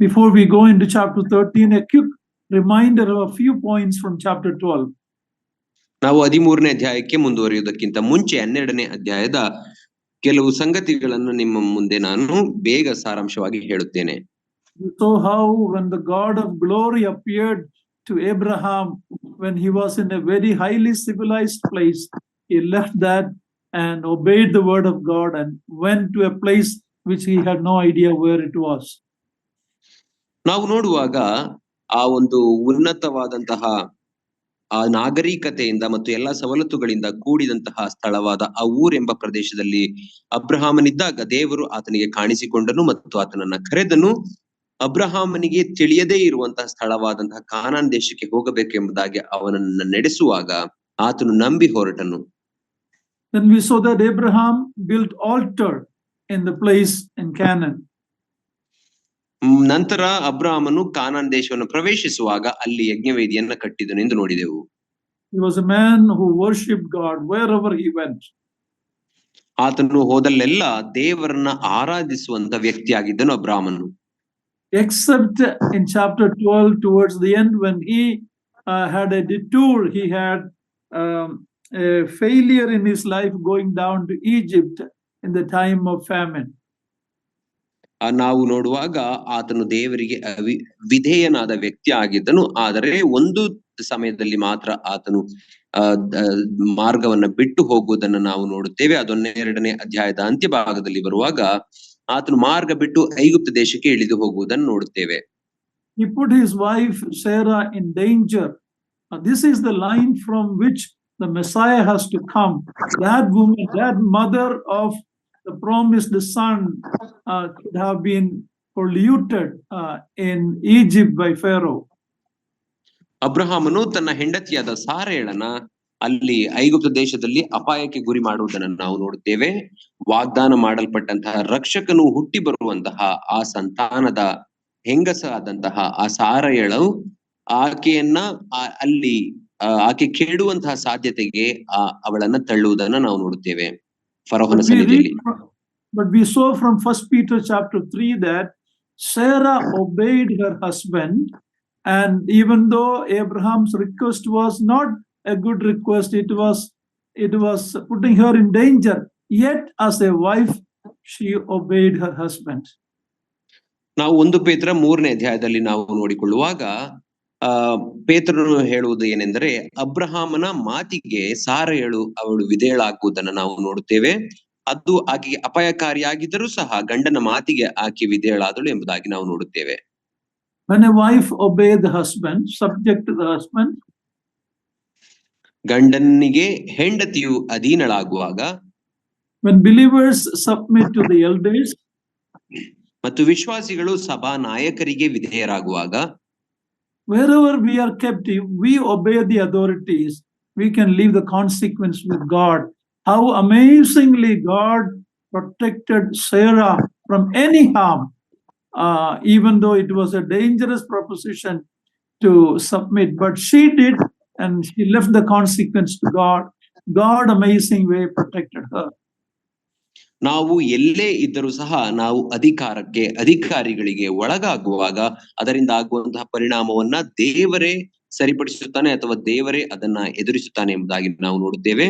Before we go into chapter 13, a quick reminder of a few points from chapter 12. ನಾವು 13ನೇ ಅಧ್ಯಾಯಕ್ಕೆ ಮುಂದುವರಿಯುವುದಕ್ಕಿಂತ ಮುಂಚೆ 12ನೇ ಅಧ್ಯಾಯದ ಕೆಲವು ಸಂಗತಿಗಳನ್ನು ನಿಮ್ಮ ಮುಂದೆ ನಾನು ಬೇಗ ಸಾರಾಂಶವಾಗಿ ಹೇಳುತ್ತೇನೆ. So how when the God of glory appeared to Abraham when he was in a very highly civilized place, he left that and obeyed the word of God and went to a place which he had no idea where it was. ನಾವು ನೋಡುವಾಗ ಆ ಒಂದು ಉನ್ನತವಾದಂತಹ ಆ ನಾಗರಿಕತೆಯಿಂದ ಮತ್ತು ಎಲ್ಲಾ ಸವಲತ್ತುಗಳಿಂದ ಕೂಡಿದಂತಹ ಸ್ಥಳವಾದ ಆ ಊರೆಂಬ ಪ್ರದೇಶದಲ್ಲಿ ಅಬ್ರಹಾಮನಿದ್ದಾಗ ದೇವರು ಆತನಿಗೆ ಕಾಣಿಸಿಕೊಂಡನು ಮತ್ತು ಆತನನ್ನ ಕರೆದನು. ಅಬ್ರಹಾಮನಿಗೆ ತಿಳಿಯದೇ ಇರುವಂತಹ ಸ್ಥಳವಾದಂತಹ ಕಾನಾನ್ ದೇಶಕ್ಕೆ ಹೋಗಬೇಕೆಂಬುದಾಗಿ ಅವನನ್ನ ನಡೆಸುವಾಗ ಆತನು ನಂಬಿ ಹೊರಟನು. Then we saw that Abraham built altar in the place in Canaan. ನಂತರ ಅಬ್ರಹಾಮನು ಕಾನಾನ್ ದೇಶವನ್ನು ಪ್ರವೇಶಿಸುವಾಗ ಅಲ್ಲಿ ಯಜ್ಞವೇದಿಯನ್ನ ಕಟ್ಟಿದನು ಎಂದು ನೋಡಿದೆವು. He was a man who worshipped God wherever he went. ಆತನು ಹೋದಲ್ಲೆಲ್ಲ ದೇವರನ್ನ ಆರಾಧಿಸುವಂತ ವ್ಯಕ್ತಿಯಾಗಿದ್ದನು ಅಬ್ರಹಾಮನು. Except in chapter 12 towards the end when he had a detour, he had a failure in his life going down to Egypt in the time of famine. ನಾವು ನೋಡುವಾಗ ಆತನು ದೇವರಿಗೆ ವಿಧೇಯನಾದ ವ್ಯಕ್ತಿ ಆಗಿದ್ದನು. ಆದರೆ ಒಂದು ಸಮಯದಲ್ಲಿ ಮಾತ್ರ ಆತನು ಮಾರ್ಗವನ್ನ ಬಿಟ್ಟು ಹೋಗುವುದನ್ನು ನಾವು ನೋಡುತ್ತೇವೆ. ಅದೊಂದು 2ನೇ ಅಧ್ಯಾಯದ ಅಂತ್ಯಭಾಗದಲ್ಲಿ ಬರುವಾಗ ಆತನು ಮಾರ್ಗ ಬಿಟ್ಟು ಐಗುಪ್ತ ದೇಶಕ್ಕೆ ಇಳಿದು ಹೋಗುವುದನ್ನು ನೋಡುತ್ತೇವೆ. He put his wife Sarah in danger. This is the line from which the Messiah has to come. That woman, that mother of the promised son, could have been polluted in Egypt by Pharaoh. ಅಬ್ರಹಾಮನು ತನ್ನ ಹೆಂಡತಿಯಾದ ಸಾರಯಳನ್ನ ಅಲ್ಲಿ ಐಗುಪ್ತ ದೇಶದಲ್ಲಿ ಅಪಾಯಕ್ಕೆ ಗುರಿ ಮಾಡುವುದನ್ನು ನಾವು ನೋಡುತ್ತೇವೆ. ವಾಗ್ದಾನ ಮಾಡಲ್ಪಟ್ಟಂತಹ ರಕ್ಷಕನು ಹುಟ್ಟಿ ಬರುವಂತಹ ಆ ಸಂತಾನದ ಹೆಂಗಸಾದಂತಹ ಆ ಸಾರಯಳು ಆಕೆಯನ್ನ ಅಲ್ಲಿ ಆಕೆ ಕೇಳುವಂತಹ ಸಾಧ್ಯತೆಗೆ ಅವಳನ್ನ ತಳ್ಳುವುದನ್ನ ನಾವು ನೋಡುತ್ತೇವೆ ಫರೋಹನ ಸನ್ನಿಧಿಯಲ್ಲಿ. But we saw from 1 Peter chapter 3 that Sarah obeyed her husband, and even though Abraham's request was not a good request, it was putting her in danger, yet as a wife she obeyed her husband. ನಾವು 1 ಪೇತ್ರ 3ನೇ ಅಧ್ಯಾಯದಲ್ಲಿ ನಾವು ನೋಡಿಕೊಳ್ಳುವಾಗ ಪೇತ್ರನು ಹೇಳುವುದು ಏನೆಂದರೆ ಅಬ್ರಹಾಮನ ಮಾತಿಗೆ ಸಾರಯಳು ಅವಳು ವಿಧೇಯಳಾಗುವುದನ್ನು ನಾವು ನೋಡುತ್ತೇವೆ. ಅದು ಆಕೆಗೆ ಅಪಾಯಕಾರಿಯಾಗಿದ್ದರೂ ಸಹ ಗಂಡನ ಮಾತಿಗೆ ಆಕೆ ವಿಧೇಯಳಾದಳು ಎಂಬುದಾಗಿ ನಾವು ನೋಡುತ್ತೇವೆ. When a wife obeys the husband, subject to the husband, ಗಂಡನಿಗೆ ಹೆಂಡತಿಯು ಅಧೀನಳಾಗುವಾಗ, when believers submit to the elders, ಮತ್ತು ವಿಶ್ವಾಸಿಗಳು ಸಭಾ ನಾಯಕರಿಗೆ ವಿಧೇಯರಾಗುವಾಗ, wherever we are captive, we obey the authorities, we can leave the consequence with God. How amazingly God protected Sarah from any harm, even though it was a dangerous proposition to submit, but she did, and she left the consequence to God. God amazing way protected her. ನಾವು ಎಲ್ಲೇ ಇದ್ದರೂ ಸಹ ನಾವು ಅಧಿಕಾರಿಗಳಿಗೆ ಒಳಗಾಗುವಾಗ ಅದರಿಂದ ಆಗುವಂತಹ ಪರಿಣಾಮವನ್ನ ದೇವರೇ ಸರಿಪಡಿಸುತ್ತಾನೆ ಅಥವಾ ದೇವರೇ ಅದನ್ನ ಎದುರಿಸುತ್ತಾನೆ ಎಂಬುದಾಗಿ ನಾವು ನೋಡುತ್ತೇವೆ.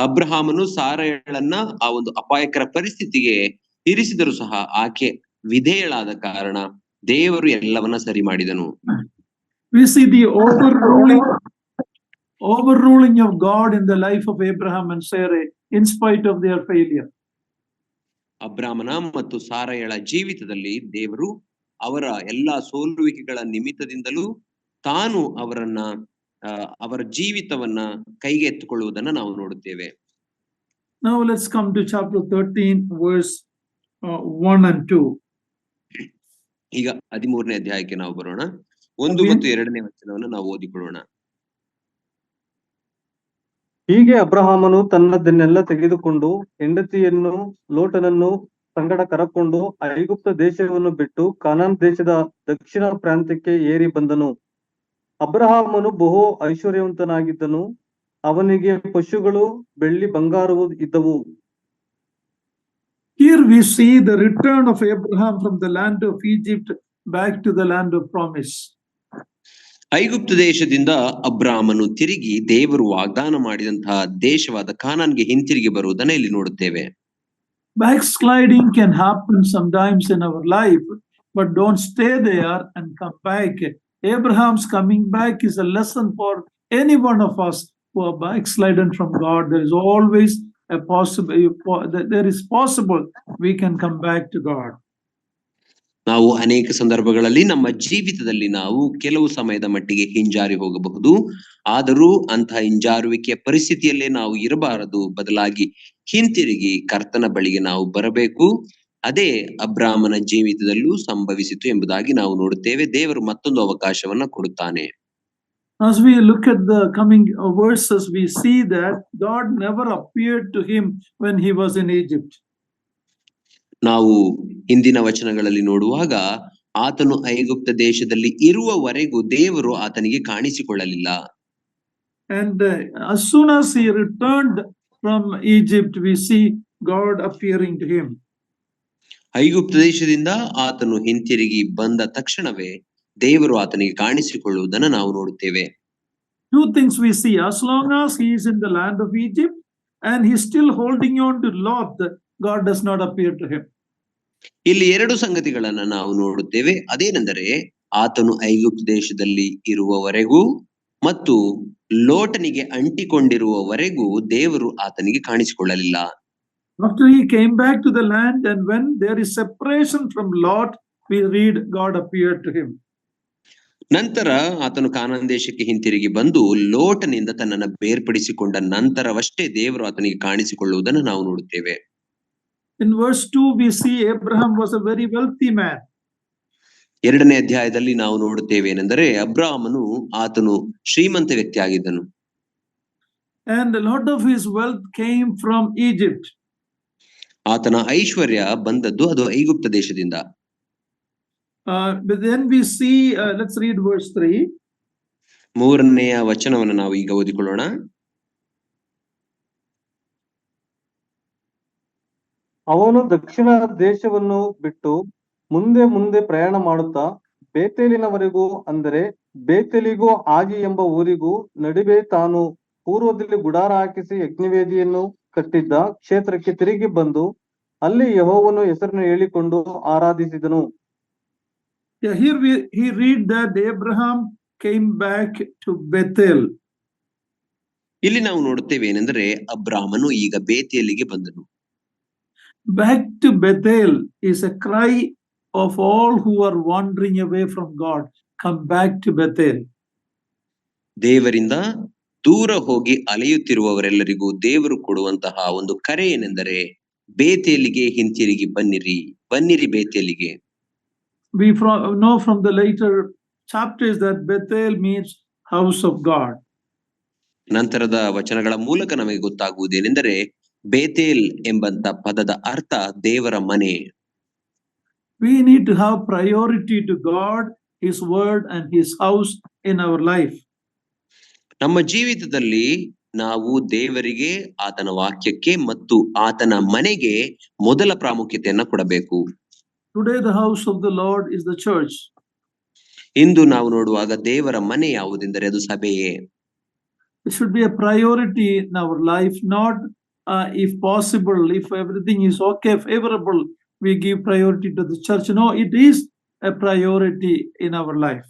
ಅಬ್ರಹಾಮನು ಸಾರಯಳನ್ನ ಆ ಒಂದು ಅಪಾಯಕರ ಪರಿಸ್ಥಿತಿಗೆ ಇರಿಸಿದರೂ ಸಹ ಆಕೆ ವಿಧೇಯಳಾದ ಕಾರಣ ದೇವರು ಎಲ್ಲವನ್ನ ಸರಿ ಮಾಡಿದನು. We see the overruling of God in the life of Abraham and Sarah in spite of their failure. ಅಬ್ರಾಮನ ಮತ್ತು ಸಾರಯಳ ಜೀವಿತದಲ್ಲಿ ದೇವರು ಅವರ ಎಲ್ಲಾ ಸೋಲುವಿಕೆಗಳ ನಿಮಿತ್ತದಿಂದಲೂ ತಾನು ಅವರ ಜೀವಿತವನ್ನ ಕೈಗೆ ಎತ್ತುಕೊಳ್ಳುವುದನ್ನ ನಾವು ನೋಡುತ್ತೇವೆ. Now let's come to chapter 13 verse 1 and 2. ಈಗ 13ನೇ ಅಧ್ಯಾಯಕ್ಕೆ ನಾವು ಬರೋಣ. 1 ಮತ್ತು 2ನೇ ವಚನವನ್ನು ನಾವು ಓದಿಕೊಳ್ಳೋಣ. ಹೀಗೆ ಅಬ್ರಹಾಮನು ತನ್ನದನ್ನೆಲ್ಲ ತೆಗೆದುಕೊಂಡು ಹೆಂಡತಿಯನ್ನು ಲೋಟನನ್ನು ಸಂಗಡ ಕರಕೊಂಡು ಐಗುಪ್ತ ದೇಶವನ್ನು ಬಿಟ್ಟು ಕಾನಾನ್ ದೇಶದ ದಕ್ಷಿಣ ಪ್ರಾಂತ್ಯಕ್ಕೆ ಏರಿ ಬಂದನು. ಅಬ್ರಹಾಮನು ಬಹು ಐಶ್ವರ್ಯವಂತನಾಗಿದ್ದನು, ಅವನಿಗೆ ಪಶುಗಳು ಬೆಳ್ಳಿ ಬಂಗಾರವು ಇದ್ದವು. Here we see the return of Abraham from the land of Egypt back to the land of promise. ಐಗುಪ್ತ ದೇಶದಿಂದ ಅಬ್ರಾಮನು ತಿರುಗಿ ದೇವರು ವಾಗ್ದಾನ ಮಾಡಿದಂತಹ ದೇಶವಾದ ಕಾನಾನ್ಗೆ ಹಿಂತಿರುಗಿ ಬರುವುದನ್ನ ಇಲ್ಲಿ ನೋಡುತ್ತೇವೆ. Backsliding can happen sometimes in our life, but don't stay there and come back. Abraham's coming back is a lesson for any one of us who are backslidden from God. There is always a possible we can come back to God. ನಾವು ಅನೇಕ ಸಂದರ್ಭಗಳಲ್ಲಿ ನಮ್ಮ ಜೀವಿತದಲ್ಲಿ ನಾವು ಕೆಲವು ಸಮಯದ ಮಟ್ಟಿಗೆ ಹಿಂಜಾರಿ ಹೋಗಬಹುದು. ಆದರೂ ಅಂತಹ ಹಿಂಜಾರುವಿಕೆಯ ಪರಿಸ್ಥಿತಿಯಲ್ಲೇ ನಾವು ಇರಬಾರದು, ಬದಲಾಗಿ ಹಿಂತಿರುಗಿ ಕರ್ತನ ಬಳಿಗೆ ನಾವು ಬರಬೇಕು. ಅದೇ ಅಬ್ರಾಮನ ಜೀವಿತದಲ್ಲೂ ಸಂಭವಿಸಿತು ಎಂಬುದಾಗಿ ನಾವು ನೋಡುತ್ತೇವೆ. ದೇವರು ಮತ್ತೊಂದು ಅವಕಾಶವನ್ನ ಕೊಡುತ್ತಾನೆ. As we look at the coming verses, we see that God never appeared to him when he was in Egypt. ನಾವು ಹಿಂದಿನ ವಚನಗಳಲ್ಲಿ ನೋಡುವಾಗ ಆತನು ಐಗುಪ್ತ ದೇಶದಲ್ಲಿ ಇರುವವರೆಗೂ ದೇವರು ಆತನಿಗೆ ಕಾಣಿಸಿಕೊಳ್ಳಲಿಲ್ಲ. And as soon as he returned from Egypt, we see God appearing to him. ಐಗುಪ್ತ ದೇಶದಿಂದ ಆತನು ಹಿಂತಿರುಗಿ ಬಂದ ತಕ್ಷಣವೇ ದೇವರು ಆತನಿಗೆ ಕಾಣಿಸಿಕೊಳ್ಳುವುದನ್ನು ನಾವು ನೋಡುತ್ತೇವೆ. Two things we see: as long as he is in the land of Egypt and he is still holding on to Lot, God does not appear to him. ಇಲ್ಲಿ ಎರಡು ಸಂಗತಿಗಳನ್ನ ನಾವು ನೋಡುತ್ತೇವೆ. ಅದೇನೆಂದರೆ ಆತನು ಐಗುಪ್ತ ದೇಶದಲ್ಲಿ ಇರುವವರೆಗೂ ಮತ್ತು ಲೋಟನಿಗೆ ಅಂಟಿಕೊಂಡಿರುವವರೆಗೂ ದೇವರು ಆತನಿಗೆ ಕಾಣಿಸಿಕೊಳ್ಳಲಿಲ್ಲ. After he came back to the land and when there is separation from Lot, we read God appeared to him. ನಂತರ ಆತನು ಕಾನಾನ್ ದೇಶಕ್ಕೆ ಹಿಂತಿರುಗಿ ಬಂದು ಲೋಟನಿಂದ ತನ್ನನ್ನು ಬೇರ್ಪಡಿಸಿಕೊಂಡ ನಂತರವಷ್ಟೇ ದೇವರು ಆತನಿಗೆ ಕಾಣಿಸಿಕೊಳ್ಳುವುದನ್ನು ನಾವು ನೋಡುತ್ತೇವೆ. In verse 2 we see Abraham was a very wealthy man. ಎರಡನೇ ಅಧ್ಯಾಯದಲ್ಲಿ ನಾವು ನೋಡುತ್ತೇವೆ ಏನೆಂದರೆ ಅಬ್ರಾಮನು ಆತನು ಶ್ರೀಮಂತ ವ್ಯಕ್ತಿ ಆಗಿದ್ದನು. And a lot of his wealth came from Egypt. ಆತನ ಐಶ್ವರ್ಯ ಬಂದದ್ದು ಅದು ಐಗುಪ್ತ ದೇಶದಿಂದ. But then we see, let's read verse 3. ಮೂರನೆಯ ವಚನವನ್ನು ನಾವು ಈಗ ಓದಿಕೊಳ್ಳೋಣ. ಅವನು ದಕ್ಷಿಣ ದೇಶವನ್ನು ಬಿಟ್ಟು ಮುಂದೆ ಮುಂದೆ ಪ್ರಯಾಣ ಮಾಡುತ್ತಾ ಬೇತೇಲಿನವರೆಗೂ, ಅಂದರೆ ಬೇತೇಲಿಗೂ ಆಗಿ ಎಂಬ ಊರಿಗೂ ನಡುವೆ ತಾನು ಪೂರ್ವದಲ್ಲಿ ಗುಡಾರ ಹಾಕಿಸಿ ಯಜ್ಞವೇದಿಯನ್ನು ಕಟ್ಟಿದ್ದ ಕ್ಷೇತ್ರಕ್ಕೆ ತಿರುಗಿ ಬಂದು ಅಲ್ಲಿ ಯೆಹೋವನ ಹೆಸರನ್ನು ಹೇಳಿಕೊಂಡು ಆರಾಧಿಸಿದನು. Yeah, here he read that Abraham came back to Bethel. ಇಲ್ಲಿ ನಾವು ನೋಡುತ್ತೇವೆ ಏನೆಂದರೆ ಅಬ್ರಾಮನು ಈಗ ಬೇತೇಲಿಗೆ ಬಂದನು. Back to Bethel is a cry of all who are wandering away from God. Come back to Bethel. ದೇವರಿಂದ ದೂರ ಹೋಗಿ ಅಲೆಯುತ್ತಿರುವವರೆಲ್ಲರಿಗೂ ದೇವರು ಕೊಡುವಂತಹ ಒಂದು ಕರೆ ಏನೆಂದರೆ ಬೇತೇಲಿಗೆ ಹಿಂತಿರುಗಿ ಬನ್ನಿರಿ, ಬನ್ನಿರಿ ಬೇತೇಲಿಗೆ. We know from the later chapters that Bethel means house of God. ನಂತರದ ವಚನಗಳ ಮೂಲಕ ನಮಗೆ ಗೊತ್ತಾಗುವುದೇನೆಂದರೆ ಬೇತೇಲ್ ಎಂಬಂತ ಪದದ ಅರ್ಥ ದೇವರ ಮನೆ. We need to have priority to God, His word and His house in our life. ನಮ್ಮ ಜೀವಿತದಲ್ಲಿ ನಾವು ದೇವರಿಗೆ, ಆತನ ವಾಕ್ಯಕ್ಕೆ ಮತ್ತು ಆತನ ಮನೆಗೆ ಮೊದಲ ಪ್ರಾಮುಖ್ಯತೆಯನ್ನ ಕೊಡಬೇಕು. Today the house of the Lord is the church. ಇಂದು ನಾವು ನೋಡುವಾಗ ದೇವರ ಮನೆ ಯಾವುದೆಂದರೆ ಅದು ಸಭೆಯೇ. It should be a priority in our life, not if possible, if everything is okay, favorable, we give priority to the church. No, it is a priority in our life.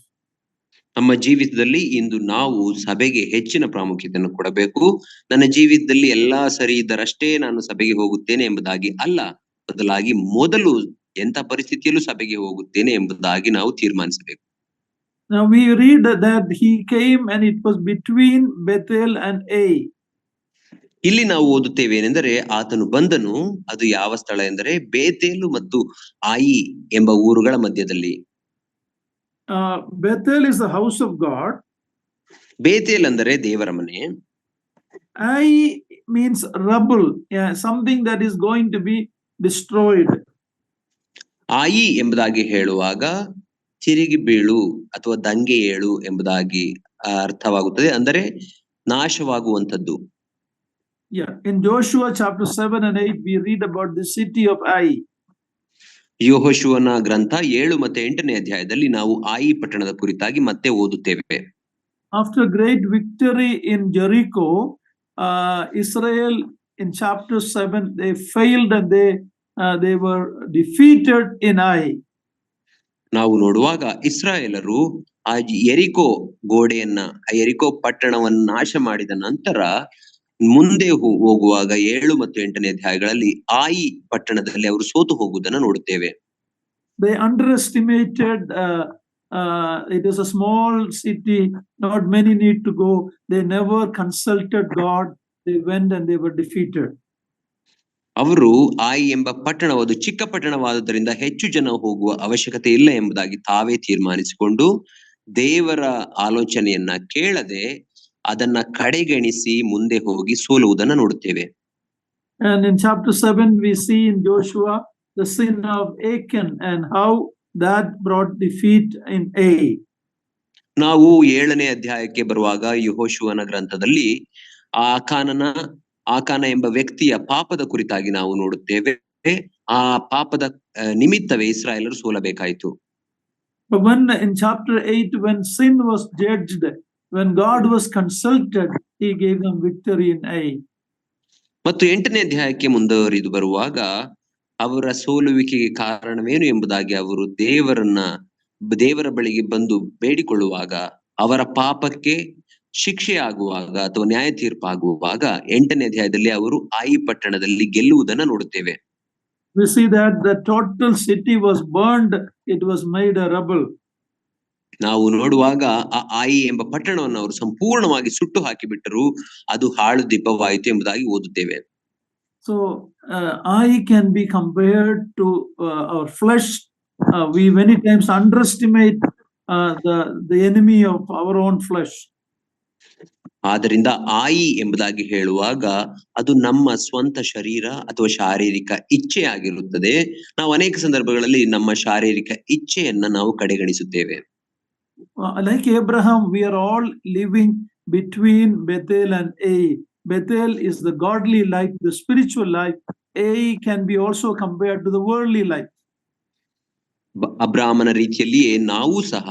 ನಮ್ಮ ಜೀವಿತದಲ್ಲಿ ಇಂದು ನಾವು ಸಭೆಗೆ ಹೆಚ್ಚಿನ ಪ್ರಾಮುಖ್ಯತೆಯನ್ನು ಕೊಡಬೇಕು. ನನ್ನ ಜೀವಿತದಲ್ಲಿ ಎಲ್ಲಾ ಸರಿ ಇದ್ದರಷ್ಟೇ ನಾನು ಸಭೆಗೆ ಹೋಗುತ್ತೇನೆ ಎಂಬುದಾಗಿ ಅಲ್ಲ, ಬದಲಾಗಿ ಮೊದಲು ಎಂಥ ಪರಿಸ್ಥಿತಿಯಲ್ಲೂ ಸಭೆಗೆ ಹೋಗುತ್ತೇನೆ ಎಂಬುದಾಗಿ ನಾವು ತೀರ್ಮಾನಿಸಬೇಕು. Now we read that he came and it was between Bethel and Ai. ಇಲ್ಲಿ ನಾವು ಓದುತ್ತೇವೆ ಏನೆಂದರೆ ಆತನು ಬಂದನು, ಅದು ಯಾವ ಸ್ಥಳ ಎಂದರೆ ಬೇತೇಲು ಮತ್ತು ಆಯಿ ಎಂಬ ಊರುಗಳ ಮಧ್ಯದಲ್ಲಿ. Bethel is the house of God. Bethel ಅಂದರೆ ದೇವರ ಮನೆ. Ai means rubble, something that is going to be destroyed. ಆಯಿ ಎಂಬುದಾಗಿ ಹೇಳುವಾಗ ತಿರುಗಿ ಬೀಳು ಅಥವಾ ದಂಗೆ ಏಳು ಎಂಬುದಾಗಿ ಅರ್ಥವಾಗುತ್ತದೆ, ಅಂದರೆ ನಾಶವಾಗುವಂಥದ್ದು. Yeah, in Joshua chapter 7 and 8 we read about the city of Ai. ಯೆಹೋಶುವನ ಗ್ರಂಥ 7 ಮತ್ತು 8ನೇ ಅಧ್ಯಾಯದಲ್ಲಿ ನಾವು ಆಯಿ ಪಟ್ಟಣದ ಕುರಿತಾಗಿ ಮತ್ತೆ ಓದುತ್ತೇವೆ. After great victory in Jericho, Israel in chapter 7, they failed and they were defeated in Ai. ನಾವು ನೋಡುವಾಗ ಇಸ್ರಾಯೇಲರು ಆ ಯೆರಿಕೋ ಗೋಡೆಯನ್ನ, ಆ ಯೆರಿಕೋ ಪಟ್ಟಣವನ್ನು ನಾಶ ಮಾಡಿದ ನಂತರ ಮುಂದೆ ಹೋಗುವಾಗ 7 ಮತ್ತು 8ನೇ ಅಧ್ಯಾಯಗಳಲ್ಲಿ ಆಯಿ ಪಟ್ಟಣದಲ್ಲಿ ಅವರು ಸೋತು ಹೋಗುವುದನ್ನು ನೋಡುತ್ತೇವೆ. They underestimated, it is a small city, not many need to go. They never consulted God. They went and they were defeated. ಅವರು ಆಯಿ ಎಂಬ ಪಟ್ಟಣವಾದ ಚಿಕ್ಕ ಪಟ್ಟಣವಾದುದರಿಂದ ಹೆಚ್ಚು ಜನ ಹೋಗುವ ಅವಶ್ಯಕತೆ ಇಲ್ಲ ಎಂಬುದಾಗಿ ತಾವೇ ತೀರ್ಮಾನಿಸಿಕೊಂಡು ದೇವರ ಆಲೋಚನೆಯನ್ನ ಕೇಳದೆ ಅದನ್ನ ಕಡೆಗಣಿಸಿ ಮುಂದೆ ಹೋಗಿ ಸೋಲುವುದನ್ನು ನೋಡುತ್ತೇವೆ. And in chapter 7 we see in Joshua the sin of Achan and how that brought defeat in Ai. ನಾವು 7ನೇ ಅಧ್ಯಾಯಕ್ಕೆ ಬರುವಾಗ ಯೆಹೋಶುವನ ಗ್ರಂಥದಲ್ಲಿ ಆಕಾನ ಎಂಬ ವ್ಯಕ್ತಿಯ ಪಾಪದ ಕುರಿತಾಗಿ ನಾವು ನೋಡುತ್ತೇವೆ. ಆ ಪಾಪದ ನಿಮಿತ್ತವೇ ಇಸ್ರಾಯೇಲರು ಸೋಲಬೇಕಾಯಿತು. But when in chapter 8, when sin was judged, when God was consulted, he gave them victory in Ai. ಮತ್ತು 8ನೇ ಅಧ್ಯಾಯಕ್ಕೆ ಮುಂದುವರಿದು ಬರುವಾಗ ಅವರ ಸೋಲುವಿಕೆಗೆ ಕಾರಣವೇನು ಎಂಬುದಾಗಿ ಅವರು ದೇವರ ಬಳಿಗೆ ಬಂದು ಬೇಡಿಕೊಳ್ಳುವಾಗ ಅವರ ಪಾಪಕ್ಕೆ ಶಿಕ್ಷೆ ಆಗುವಾಗ ಅಥವಾ ನ್ಯಾಯ ತೀರ್ಪಾಗುವಾಗ 8ನೇ ಅಧ್ಯಾಯದಲ್ಲಿ ಅವರು ಆಯಿ ಪಟ್ಟಣದಲ್ಲಿ ಗೆಲ್ಲುವುದನ್ನು ನೋಡುತ್ತೇವೆ. We see that the total city was burned, it was made a rubble. ನಾವು ನೋಡುವಾಗ ಆ ಆಯಿ ಎಂಬ ಪಟ್ಟಣವನ್ನು ಅವರು ಸಂಪೂರ್ಣವಾಗಿ ಸುಟ್ಟು ಹಾಕಿಬಿಟ್ಟರು, ಅದು ಹಾಳು ದೀಪವಾಯಿತು ಎಂಬುದಾಗಿ ಓದುತ್ತೇವೆ. So Ai can be compared to our flesh. We many times underestimate the enemy of our own flesh. ಆದ್ದರಿಂದ ಆಯಿ ಎಂಬುದಾಗಿ ಹೇಳುವಾಗ ಅದು ನಮ್ಮ ಸ್ವಂತ ಶರೀರ ಅಥವಾ ಶಾರೀರಿಕ ಇಚ್ಛೆ ಆಗಿರುತ್ತದೆ. ನಾವು ಅನೇಕ ಸಂದರ್ಭಗಳಲ್ಲಿ ನಮ್ಮ ಶಾರೀರಿಕ ಇಚ್ಛೆಯನ್ನ ನಾವು ಕಡೆಗಣಿಸುತ್ತೇವೆ. Like Abraham, we are all living between Bethel and Ai. Bethel is the godly life, the spiritual life. Ai can be also compared to the worldly life. ಅಬ್ರಾಮನ ರೀತಿಯಲ್ಲಿಯೇ ನಾವು ಸಹ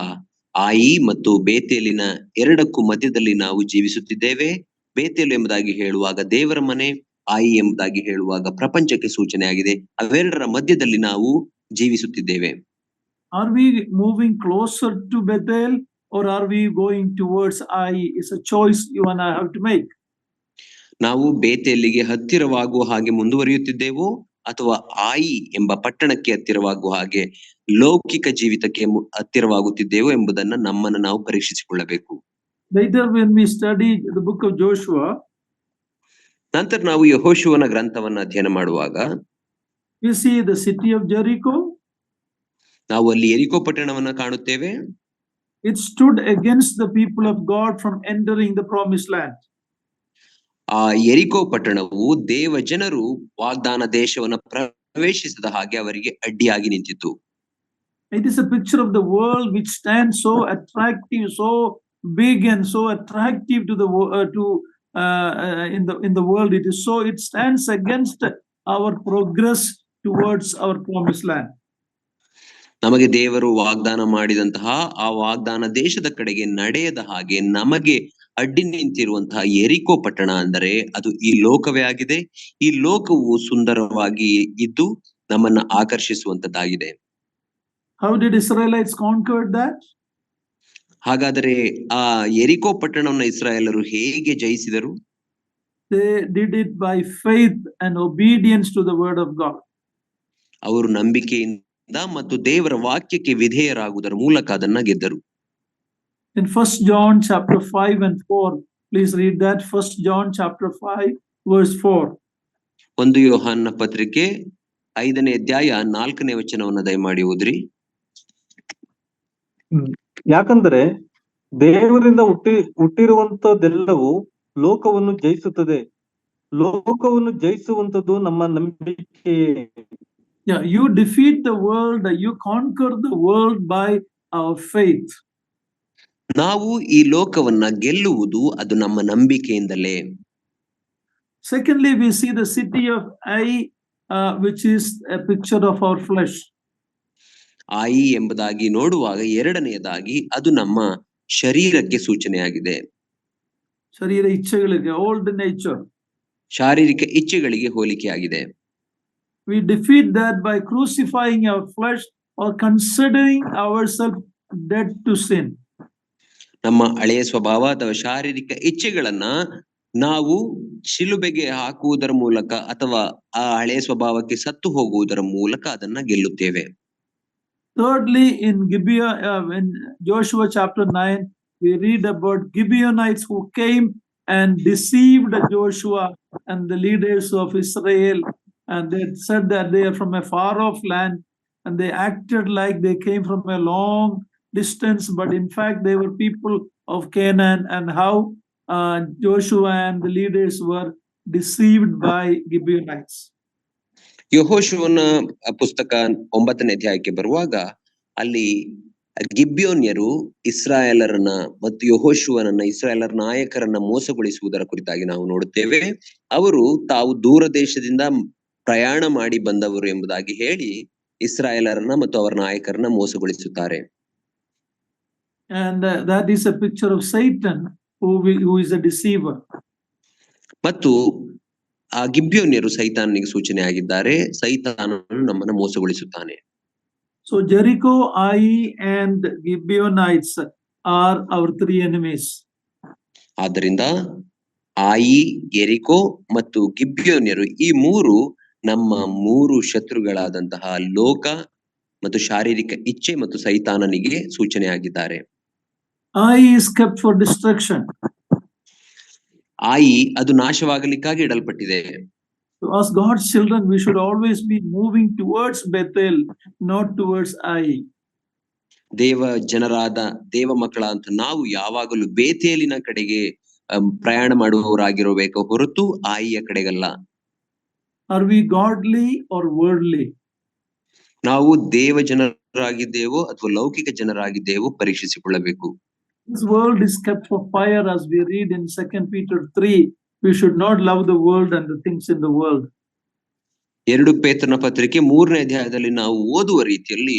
ಆಯಿ ಮತ್ತು ಬೇತೇಲಿನ ಎರಡಕ್ಕೂ ಮಧ್ಯದಲ್ಲಿ ನಾವು ಜೀವಿಸುತ್ತಿದ್ದೇವೆ. ಬೇತೇಲು ಎಂಬುದಾಗಿ ಹೇಳುವಾಗ ದೇವರ ಮನೆ, ಆಯಿ ಎಂಬುದಾಗಿ ಹೇಳುವಾಗ ಪ್ರಪಂಚಕ್ಕೆ ಸೂಚನೆ ಆಗಿದೆ. ಅವೆರಡರ ಮಧ್ಯದಲ್ಲಿ ನಾವು ಜೀವಿಸುತ್ತಿದ್ದೇವೆ. Are we moving closer to Bethel or are we going towards Ai? It's a choice you and I have to make. ನಾವು ಬೇತೇಲಿಗೆ ಹತ್ತಿರವಾಗುವ ಹಾಗೆ ಮುಂದುವರಿಯುತ್ತಿದ್ದೇವೋ ಅಥವಾ ಆಯಿ ಎಂಬ ಪಟ್ಟಣಕ್ಕೆ ಹತ್ತಿರವಾಗುವ ಹಾಗೆ ಲೌಕಿಕ ಜೀವಿತಕ್ಕೆ ಹತ್ತಿರವಾಗುತ್ತಿದ್ದೇವೋ ಎಂಬುದನ್ನ ನಮ್ಮನ್ನು ನಾವು ಪರೀಕ್ಷಿಸಿಕೊಳ್ಳಬೇಕು. Later when we study the book of Joshua, ನಂತರ ನಾವು ಯೆಹೋಶುವನ ಗ್ರಂಥವನ್ನು ಅಧ್ಯಯನ ಮಾಡುವಾಗ we see the city of Jericho. ನಾವು ಅಲ್ಲಿ ಯೆರಿಕೋ ಪಟ್ಟಣವನ್ನ ಕಾಣುತ್ತೇವೆ. It stood against the people of God from entering the promised land. ಆ ಯೆರಿಕೋ ಪಟ್ಟಣವು ದೇವ ಜನರು ವಾಗ್ದಾನ ದೇಶವನ್ನು ಪ್ರವೇಶಿಸಿದ ಹಾಗೆ ಅವರಿಗೆ ಅಡ್ಡಿಯಾಗಿ ನಿಂತಿತು. It is a picture of the world which stands so attractive, so big and so attractive to the in the world. It stands against our progress towards our promised land. ನಮಗೆ ದೇವರು ವಾಗ್ದಾನ ಮಾಡಿದಂತಹ ಆ ವಾಗ್ದಾನ ದೇಶದ ಕಡೆಗೆ ನಡೆಯದ ಹಾಗೆ ನಮಗೆ ಅಡ್ಡಿ ನಿಂತಿರುವಂತಹ ಯೆರಿಕೋ ಪಟ್ಟಣ ಅಂದರೆ ಅದು ಈ ಲೋಕವೇ ಆಗಿದೆ. ಈ ಲೋಕವು ಸುಂದರವಾಗಿ ಇದ್ದು ನಮ್ಮನ್ನ ಆಕರ್ಷಿಸುವಂತದ್ದಾಗಿದೆ. How did Israelites conquer that? ಹಾಗಾದರೆ ಆ ಯೆರಿಕೋ ಪಟ್ಟಣವನ್ನು ಇಸ್ರಾಯೇಲರು ಹೇಗೆ ಜಯಿಸಿದರು? They did it by faith and obedience to the word of God. ಅವರು ನಂಬಿಕೆಯಿಂದ ಮತ್ತು ದೇವರ ವಾಕ್ಯಕ್ಕೆ ವಿಧೇಯರಾಗುವುದರ ಮೂಲಕ ಅದನ್ನ ಗೆದ್ದರು. In 1 John chapter 5 and 4, please read that. 1 John chapter 5 verse 4. 1 ಯೋಹಾನನ ಪತ್ರಿಕೆ 5ನೇ ಅಧ್ಯಾಯ 4ನೇ ವಚನವನ್ನು ದಯಮಾಡಿ ಓದ್ರಿ. ಯಾಕಂದರೆ ದೇವರಿಂದ ಹುಟ್ಟಿರುವಂತದ್ದೆಲ್ಲವೂ ಲೋಕವನ್ನು ಜಯಿಸುತ್ತದೆ. ಲೋಕವನ್ನು ಜಯಿಸುವಂತದ್ದು ನಮ್ಮ ನಂಬಿಕೆಯೇ. Yeah, you defeat the world, you conquer the world by our faith. ನಾವು ಈ ಲೋಕವನ್ನ ಗೆಲ್ಲುವುದು ಅದು ನಮ್ಮ ನಂಬಿಕೆಯಿಂದಲೇ. Secondly, we see the city of Ai, which is a picture of our flesh. ಆಯಿ ಎಂಬುದಾಗಿ ನೋಡುವಾಗ ಎರಡನೆಯದಾಗಿ ಅದು ನಮ್ಮ ಶರೀರಕ್ಕೆ ಸೂಚನೆಯಾಗಿದೆ. ಶರೀರ ಇಚ್ಛೆಗಳಿಗೆ, old nature. ಶಾರೀರಿಕ ಇಚ್ಛೆಗಳಿಗೆ ಹೋಲಿಕೆಯಾಗಿದೆ. We defeat that by crucifying our flesh or considering ourselves dead to sin. ನಮ್ಮ ಹಳೆಯ ಸ್ವಭಾವ ಅಥವಾ ಶಾರೀರಿಕ ಇಚ್ಛೆಗಳನ್ನ ನಾವು ಶಿಲುಬೆಗೆ ಹಾಕುವುದರ ಮೂಲಕ ಅಥವಾ ಆ ಹಳೆಯ ಸ್ವಭಾವಕ್ಕೆ ಸತ್ತು ಹೋಗುವುದರ ಮೂಲಕ ಅದನ್ನ ಗೆಲ್ಲುತ್ತೇವೆ. Thirdly, in Gibeon, in Joshua chapter 9, we read about Gibeonites who came and deceived Joshua and the leaders of Israel, and they said that they are from a far off land, and they acted like they came from a long distance, but in fact they were people of Canaan, and how Joshua and the leaders were deceived by Gibeonites. ಯೆಹೋಶುವನ ಪುಸ್ತಕ 9ನೇ ಅಧ್ಯಾಯಕ್ಕೆ ಬರುವಾಗ ಅಲ್ಲಿ ಗಿಬ್ಯೋನ್ಯರು ಇಸ್ರಾಯೇಲರನ್ನ ಮತ್ತು ಯೆಹೋಶುವನನ್ನ ಇಸ್ರಾಯೇಲರ ನಾಯಕರನ್ನ ಮೋಸಗೊಳಿಸುವುದರ ಕುರಿತಾಗಿ ನಾವು ನೋಡುತ್ತೇವೆ. ಅವರು ತಾವು ದೂರ ದೇಶದಿಂದ ಪ್ರಯಾಣ ಮಾಡಿ ಬಂದವರು ಎಂಬುದಾಗಿ ಹೇಳಿ ಇಸ್ರಾಯೇಲರನ್ನ ಮತ್ತು ಅವರ ನಾಯಕರನ್ನ ಮೋಸಗೊಳಿಸುತ್ತಾರೆ. And that is a picture of Satan, who is a deceiver. ಮತ್ತು ಆ ಗಿಬ್ಯೋನ್ಯರು ಸೈತಾನನಿಗೆ ಸೂಚನೆ ಆಗಿದ್ದಾರೆ. ಸೈತಾನನು ನಮ್ಮನ್ನು ಮೋಸಗೊಳಿಸುತ್ತಾನೆ. So Jericho, Ai, and Gibeonites are our three enemies. ಆದ್ದರಿಂದ ಆಯಿ, ಯೆರಿಕೋ ಮತ್ತು ಗಿಬ್ಯೋನ್ಯರು ಈ ಮೂರು ನಮ್ಮ ಮೂರು ಶತ್ರುಗಳಾದಂತಹ ಲೋಕ ಮತ್ತು ಶಾರೀರಿಕ ಇಚ್ಛೆ ಮತ್ತು ಸೈತಾನನಿಗೆ ಸೂಚನೆಯಾಗಿದ್ದಾರೆ. Ai is kept for destruction. ಆಯಿ ಅದು ನಾಶವಾಗಲಿಕ್ಕಾಗಿ ಇಡಲ್ಪಟ್ಟಿದೆ. So as God's children, we should always be moving towards Bethel, not towards Ai. ದೇವ ಜನರಾದ ದೇವ ಮಕ್ಕಳಂತ ನಾವು ಯಾವಾಗಲೂ ಬೇತೇಲಿನ ಕಡೆಗೆ ಪ್ರಯಾಣ ಮಾಡುವವರಾಗಿರಬೇಕು ಹೊರತು ಆಯಿಯ ಕಡೆಗಲ್ಲ. Are we godly or worldly? ನಾವು ದೇವ ಜನರಾಗಿದ್ದೇವೋ ಅಥವಾ ಲೌಕಿಕ ಜನರಾಗಿದ್ದೇವೋ ಪರೀಕ್ಷಿಸಿಕೊಳ್ಳಬೇಕು. This world is kept for fire, as we read in 2 Peter 3. We should not love the world and the things in the world. 2 ಪೇತ್ರನ ಪತ್ರಿಕೆ 3ನೇ ಅಧ್ಯಾಯದಲ್ಲಿ ನಾವು ಓದುವ ರೀತಿಯಲ್ಲಿ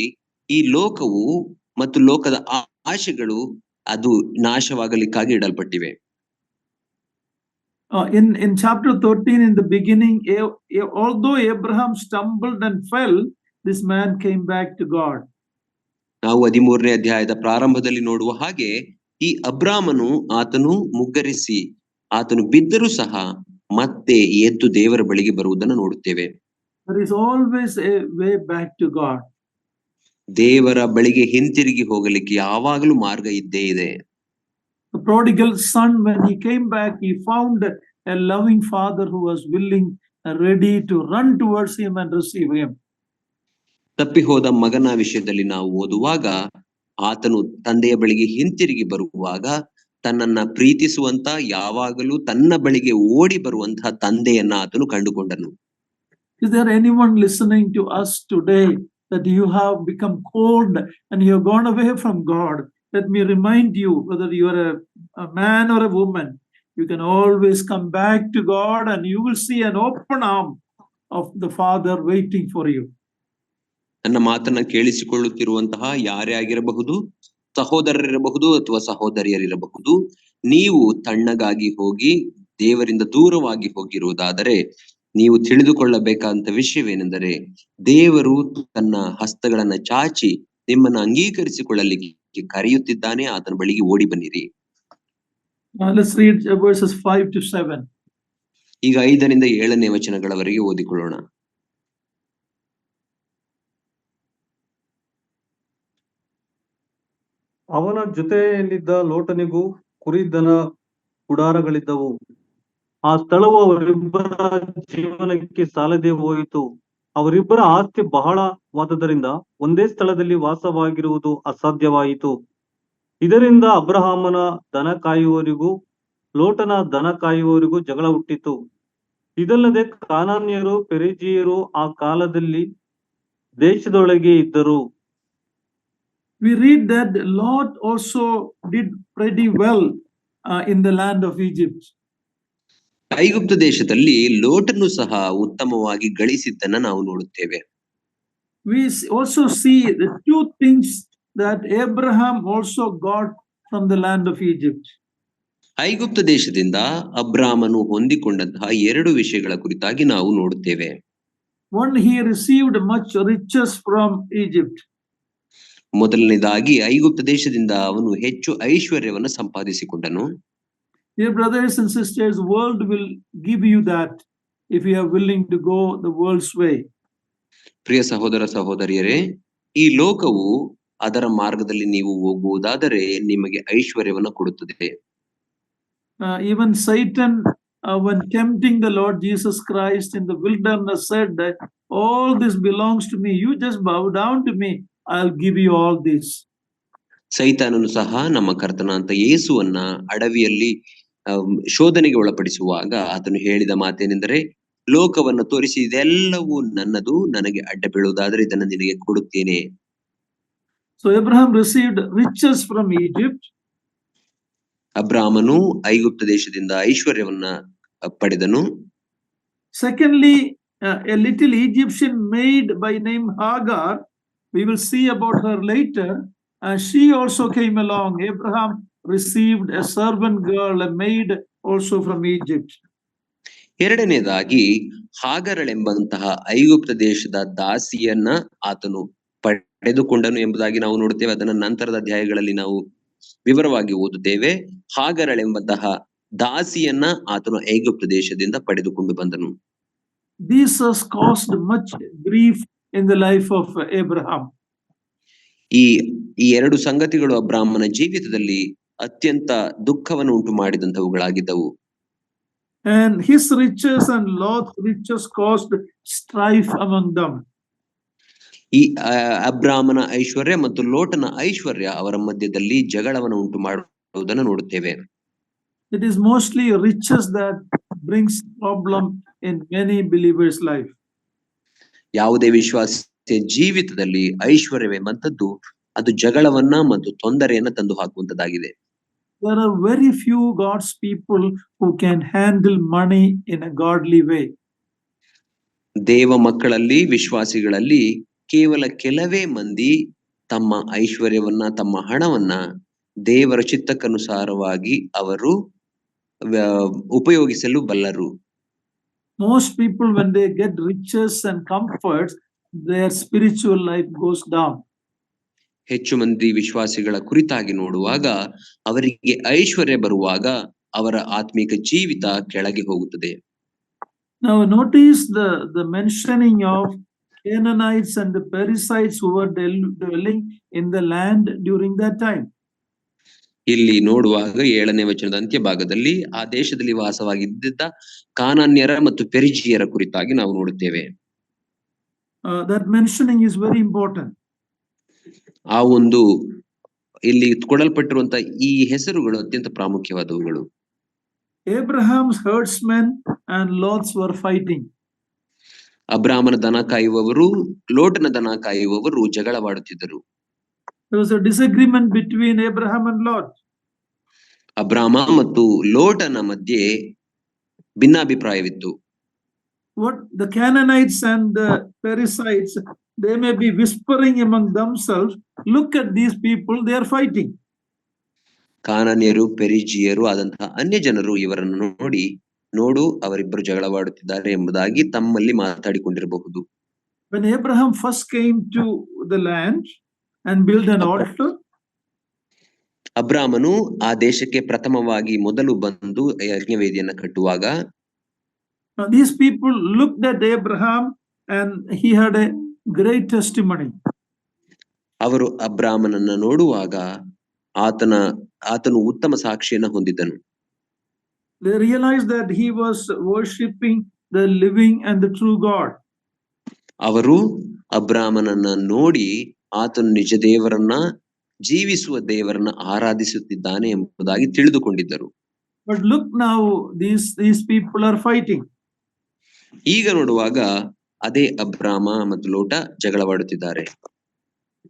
ಈ ಲೋಕವು ಮತ್ತು ಲೋಕದ ಆಶೆಗಳು ಅದು ನಾಶವಾಗಲಿಕ್ಕಾಗಿ ಇಡಲ್ಪಟ್ಟಿವೆ. In chapter 13, in the beginning, although Abraham stumbled and fell, this man came back to God. ನಾವು 13ನೇ ಅಧ್ಯಾಯದ ಪ್ರಾರಂಭದಲ್ಲಿ ನೋಡುವ ಹಾಗೆ ಈ ಅಬ್ರಾಮನು ಆತನು ಮುಗ್ಗರಿಸಿ ಆತನು ಬಿದ್ದರೂ ಸಹ ಮತ್ತೆ ಎದ್ದು ದೇವರ ಬಳಿಗೆ ಬರುವುದನ್ನು ನೋಡುತ್ತೇವೆ. There is always a way back to God. ದೇವರ ಬಳಿಗೆ ಹಿಂತಿರುಗಿ ಹೋಗಲಿಕ್ಕೆ ಯಾವಾಗಲೂ ಮಾರ್ಗ ಇದ್ದೇ ಇದೆ. The prodigal son, when he came back, he found a loving father who was willing and ready to run towards him and receive him. ತಪ್ಪಿ ಹೋದ ಮಗನ ವಿಷಯದಲ್ಲಿ ನಾವು ಓದುವಾಗ ಆತನು ತಂದೆಯ ಬಳಿಗೆ ಹಿಂತಿರುಗಿ ಬರುವಾಗ ತನ್ನನ್ನ ಪ್ರೀತಿಸುವಂತ ಯಾವಾಗಲೂ ತನ್ನ ಬಳಿಗೆ ಓಡಿ ಬರುವಂತಹ ತಂದೆಯನ್ನ ಆತನು ಕಂಡುಕೊಂಡನು. Is there anyone listening to us today that you have become cold and you have gone away from God? Let me remind you, whether you are a man or a woman, you can always come back to God and you will see an open arm of the Father waiting for you. ನನ್ನ ಮಾತನ್ನ ಕೇಳಿಸಿಕೊಳ್ಳುತ್ತಿರುವಂತಹ ಯಾರೇ ಆಗಿರಬಹುದು, ಸಹೋದರರಿರಬಹುದು ಅಥವಾ ಸಹೋದರಿಯರಿರಬಹುದು, ನೀವು ತಣ್ಣಗಾಗಿ ಹೋಗಿ ದೇವರಿಂದ ದೂರವಾಗಿ ಹೋಗಿರುವುದಾದರೆ ನೀವು ತಿಳಿದುಕೊಳ್ಳಬೇಕಾದಂತ ವಿಷಯವೇನೆಂದರೆ ದೇವರು ತನ್ನ ಹಸ್ತಗಳನ್ನ ಚಾಚಿ ನಿಮ್ಮನ್ನ ಅಂಗೀಕರಿಸಿಕೊಳ್ಳಲಿಕ್ಕೆ ಕರೆಯುತ್ತಿದ್ದಾನೆ. ಆತನ ಬಳಿಗೆ ಓಡಿ ಬನ್ನಿರಿ. Let's read verses 5 to 7. ಈಗ 5ರಿಂದ 7ನೇ ವಚನಗಳವರೆಗೆ ಓದಿಕೊಳ್ಳೋಣ. ಅವನ ಜೊತೆಯಲ್ಲಿದ್ದ ಲೋಟನಿಗೂ ಕುರಿದನ ಗುಡಾರಗಳಿದ್ದವು. ಆ ಸ್ಥಳವು ಅವರಿಬ್ಬರ ಜೀವನಕ್ಕೆ ಸಾಲದೆ ಹೋಯಿತು. ಅವರಿಬ್ಬರ ಆಸ್ತಿ ಬಹಳವಾದುದರಿಂದ ಒಂದೇ ಸ್ಥಳದಲ್ಲಿ ವಾಸವಾಗಿರುವುದು ಅಸಾಧ್ಯವಾಯಿತು. ಇದರಿಂದ ಅಬ್ರಹಾಮನ ದನ ಕಾಯುವವರಿಗೂ ಲೋಟನ ದನ ಕಾಯುವವರಿಗೂ ಜಗಳ ಹುಟ್ಟಿತು. ಇದಲ್ಲದೆ ಕಾನಾನ್ಯರು ಪೆರಿಜಿಯರು ಆ ಕಾಲದಲ್ಲಿ ದೇಶದೊಳಗೆ ಇದ್ದರು. We read that Lot also did pretty well in the land of Egypt. ಐಗುಪ್ತ ದೇಶದಲ್ಲಿ ಲೋಟನು ಸಹ ಉತ್ತಮವಾಗಿ ಗಳಿಸಿದ್ದನ್ನ ನಾವು ನೋಡುತ್ತೇವೆ. we also see the two things that Abraham also got from the land of Egypt. ಐಗುಪ್ತ ದೇಶದಿಂದ ಅಬ್ರಾಮನು ಹೊಂದಿಕೊಂಡಂತಹ ಎರಡು ವಿಷಯಗಳ ಕುರಿತಾಗಿ ನಾವು ನೋಡುತ್ತೇವೆ. One, he received much riches from Egypt. ಮೊದಲನೇದಾಗಿ ಐಗುಪ್ತ ದೇಶದಿಂದ ಅವನು ಹೆಚ್ಚು ಐಶ್ವರ್ಯವನ್ನು ಸಂಪಾದಿಸಿಕೊಂಡನು. Dear brothers and sisters, world will give you that if you are willing to go the world's way. ಪ್ರಿಯ ಸಹೋದರ ಸಹೋದರಿಯರೇ, ಈ ಲೋಕವು ಅದರ ಮಾರ್ಗದಲ್ಲಿ ನೀವು ಹೋಗುವುದಾದರೆ ನಿಮಗೆ ಐಶ್ವರ್ಯವನ್ನು ಕೊಡುತ್ತದೆ. Even Satan, when tempting the Lord Jesus Christ in the wilderness, said that all this belongs to me. You just bow down to me. I'll give you all this. ಸೈತಾನನು ಸಹ ನಮ್ಮ ಕರ್ತನಾಂತ ಯೇಸುವನ್ನ ಅಡವಿಯಲ್ಲಿ ಶೋಧನೆಗೆ ಒಳಪಡಿಸುವಾಗ ಆತನು ಹೇಳಿದ ಮಾತೇನೆಂದರೆ, ಲೋಕವನ್ನು ತೋರಿಸಿ ಇದೆಲ್ಲವೂ ನನ್ನದು, ನನಗೆ ಅಡ್ಡ ಬೀಳುವುದಾದರೆ ಇದನ್ನು ನಿನಗೆ ಕೊಡುತ್ತೇನೆ. So Abraham received riches from Egypt. ಅಬ್ರಾಮನು ಐಗುಪ್ತ ದೇಶದಿಂದ ಐಶ್ವರ್ಯವನ್ನ ಪಡೆದನು. Secondly, a little Egyptian maid by name Hagar, we will see about her later. She also came along. Abraham received a servant girl, a maid also from Egypt. ಎರಡನೇದಾಗಿ ಹಾಗರಳೆಂಬಂತಹ ಐಗುಪ್ತ ದೇಶದ ದಾಸಿಯನ್ನ ಆತನು ಪಡೆದುಕೊಂಡನು ಎಂಬುದಾಗಿ ನಾವು ನೋಡುತ್ತೇವೆ. ಅದನ್ನ ನಂತರದ ಅಧ್ಯಾಯಗಳಲ್ಲಿ ನಾವು ವಿವರವಾಗಿ ಓದುತ್ತೇವೆ. ಹಾಗರಳೆಂಬಂತಹ ದಾಸಿಯನ್ನ ಆತನು ಐಗುಪ್ತ ದೇಶದಿಂದ ಪಡೆದುಕೊಂಡು ಬಂದನು. This has caused much grief in the life of Abraham. ಈ ಎರಡು ಸಂಗತಿಗಳು ಅಬ್ರಾಮನ ಜೀವಿತದಲ್ಲಿ ಅತ್ಯಂತ ದುಃಖವನ್ನು ಉಂಟು ಮಾಡಿದಂತವುಗಳಾಗಿದ್ದವು. And his riches and Lot's riches caused strife among them. ಈ ಅಬ್ರಾಮನ ಐಶ್ವರ್ಯ ಮತ್ತು ಲೋಟನ ಐಶ್ವರ್ಯ ಅವರ ಮಧ್ಯದಲ್ಲಿ ಜಗಳವನ್ನು ಉಂಟು ಮಾಡುವುದನ್ನು ನೋಡುತ್ತೇವೆ. It is mostly riches that brings problem in many believers' life. ಯಾವುದೇ ವಿಶ್ವಾಸಿಯ ಜೀವಿತದಲ್ಲಿ ಐಶ್ವರ್ಯವೆಂಬಂತದ್ದು ಅದು ಜಗಳವನ್ನ ಮತ್ತು ತೊಂದರೆಯನ್ನ ತಂದು ಹಾಕುವಂತದ್ದಾಗಿದೆ. There are very few God's people who can handle money in a godly way. ದೇವ ಮಕ್ಕಳಲ್ಲಿ, ವಿಶ್ವಾಸಿಗಳಲ್ಲಿ ಕೇವಲ ಕೆಲವೇ ಮಂದಿ ತಮ್ಮ ಐಶ್ವರ್ಯವನ್ನ, ತಮ್ಮ ಹಣವನ್ನ ದೇವರ ಚಿತ್ತಕ್ಕನುಸಾರವಾಗಿ ಅವರು ಉಪಯೋಗಿಸಲು ಬಲ್ಲರು. Most people, when they get riches and comforts, their spiritual life goes down. ಹೆಚ್ಚು ಮಂದಿ ವಿಶ್ವಾಸಿಗಳ ಕುರಿತಾಗಿ ನೋಡುವಾಗ ಅವರಿಗೆ ಐಶ್ವರ್ಯ ಬರುವಾಗ ಅವರ ಆತ್ಮಿಕ ಜೀವಿತ ಕೆಳಗೆ ಹೋಗುತ್ತದೆ. Now notice the mentioning of Canaanites and the Perizzites who were dwelling in the land during that time. ಇಲ್ಲಿ ನೋಡುವಾಗ 7ನೇ ವಚನದ ಅಂತ್ಯ ಭಾಗದಲ್ಲಿ ಆ ದೇಶದಲ್ಲಿ ವಾಸವಾಗಿದ್ದ ಕಾನಾನ್ಯರ ಮತ್ತು ಪೆರಿಜಿಯರ ಕುರಿತಾಗಿ ನಾವು ನೋಡುತ್ತೇವೆ. That mentioning is very important. ಆ ಒಂದು ಇಲ್ಲಿ ಕೊಡಲ್ಪಟ್ಟಿರುವಂತ ಈ ಹೆಸರುಗಳು ಅತ್ಯಂತ ಪ್ರಾಮುಖ್ಯವಾದವುಗಳು. Abraham's herdsmen and Lot's were fighting. ಅಬ್ರಾಮನ ದನ ಕಾಯುವವರು, ಲೋಟನ ದನ ಕಾಯುವವರು ಜಗಳವಾಡುತ್ತಿದ್ದರು. There was a disagreement between Abraham and Lot. ಅಬ್ರಾಮ ಮತ್ತು ಲೋಟನ ಮಧ್ಯೆ ಭಿನ್ನಾಭಿಪ್ರಾಯವಿತ್ತು. What the Canaanites and the Perizzites, they may be whispering among themselves, look at these people, they are fighting. ಕಾನಾನ್ಯರು, ಪೆರಿಜಿಯರು ಆದಂತಹ ಅನ್ಯ ಜನರು ಇವರನ್ನು ನೋಡು ಅವರಿಬ್ಬರು ಜಗಳವಾಡುತ್ತಿದ್ದಾರೆ ಎಂಬುದಾಗಿ ತಮ್ಮಲ್ಲಿ ಮಾತಾಡಿಕೊಂಡಿರಬಹುದು. When Abraham first came to the land and built an altar, ಅಬ್ರಾಮನು ಆ ದೇಶಕ್ಕೆ ಪ್ರಥಮವಾಗಿ ಮೊದಲು ಬಂದು ಯಜ್ಞವೇದಿಯನ್ನ ಕಟ್ಟುವಾಗ these people looked at Abraham and he had a great testimony. ಅವರು ಅಬ್ರಾಮನನ್ನ ನೋಡುವಾಗ ಆತನು ಉತ್ತಮ ಸಾಕ್ಷಿಯನ್ನ ಹೊಂದಿದ್ದನು. They realized that he was worshipping the living and the true God. ಅವರು ಅಬ್ರಾಮನನ್ನ ನೋಡಿ ಆತನು ನಿಜ ದೇವರನ್ನ, ಜೀವಿಸುವ ದೇವರನ್ನ ಆರಾಧಿಸುತ್ತಿದ್ದಾನೆ ಎಂಬುದಾಗಿ ತಿಳಿದುಕೊಂಡಿದ್ದರು. But look now, these people are fighting. ಈಗ ನೋಡುವಾಗ ಅದೇ ಅಬ್ರಾಮ ಮತ್ತು ಲೋಟ ಜಗಳವಾಡುತ್ತಿದ್ದಾರೆ.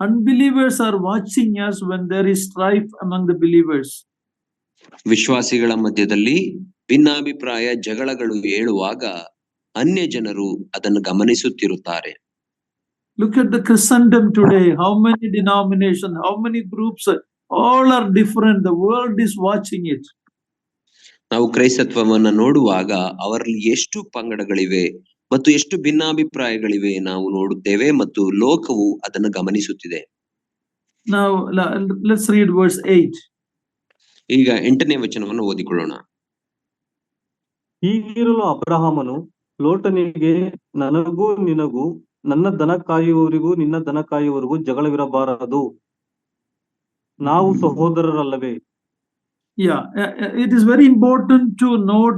Unbelievers are watching us when there is strife among the believers. ವಿಶ್ವಾಸಿಗಳ ಮಧ್ಯದಲ್ಲಿ ಭಿನ್ನಾಭಿಪ್ರಾಯ, ಜಗಳಗಳು ಏಳುವಾಗ ಅನ್ಯ ಜನರು ಅದನ್ನು ಗಮನಿಸುತ್ತಿರುತ್ತಾರೆ. Look at the Christendom today. How many denominations, how many groups, all are different. The world is watching it. ನಾವು ಕ್ರೈಸ್ತತ್ವವನ್ನ ನೋಡುವಾಗ ಅವರಲ್ಲಿ ಎಷ್ಟು ಪಂಗಡಗಳಿವೆ ಮತ್ತು ಎಷ್ಟು ಭಿನ್ನಾಭಿಪ್ರಾಯಗಳಿವೆ ನಾವು ನೋಡುತ್ತೇವೆ ಮತ್ತು ಲೋಕವು ಅದನ್ನು ಗಮನಿಸುತ್ತಿದೆ. Now, let's read verse 8. ಈಗ 8ನೇ ವಚನವನ್ನು ಓದಿಕೊಳ್ಳೋಣ. ಹೀಗಿರಲು ಅಬ್ರಹಾಮನು ಲೋಟನಿಗೆ, ನನಗೂ ನಿನಗೂ, ನನ್ನ ದನ ಕಾಯುವವರಿಗೂ ನಿನ್ನ ದನ ಕಾಯುವವರಿಗೂ ಜಗಳವಿರಬಾರದು, ನಾವು ಸಹೋದರರಲ್ಲವೇ? Yeah, it is very important to note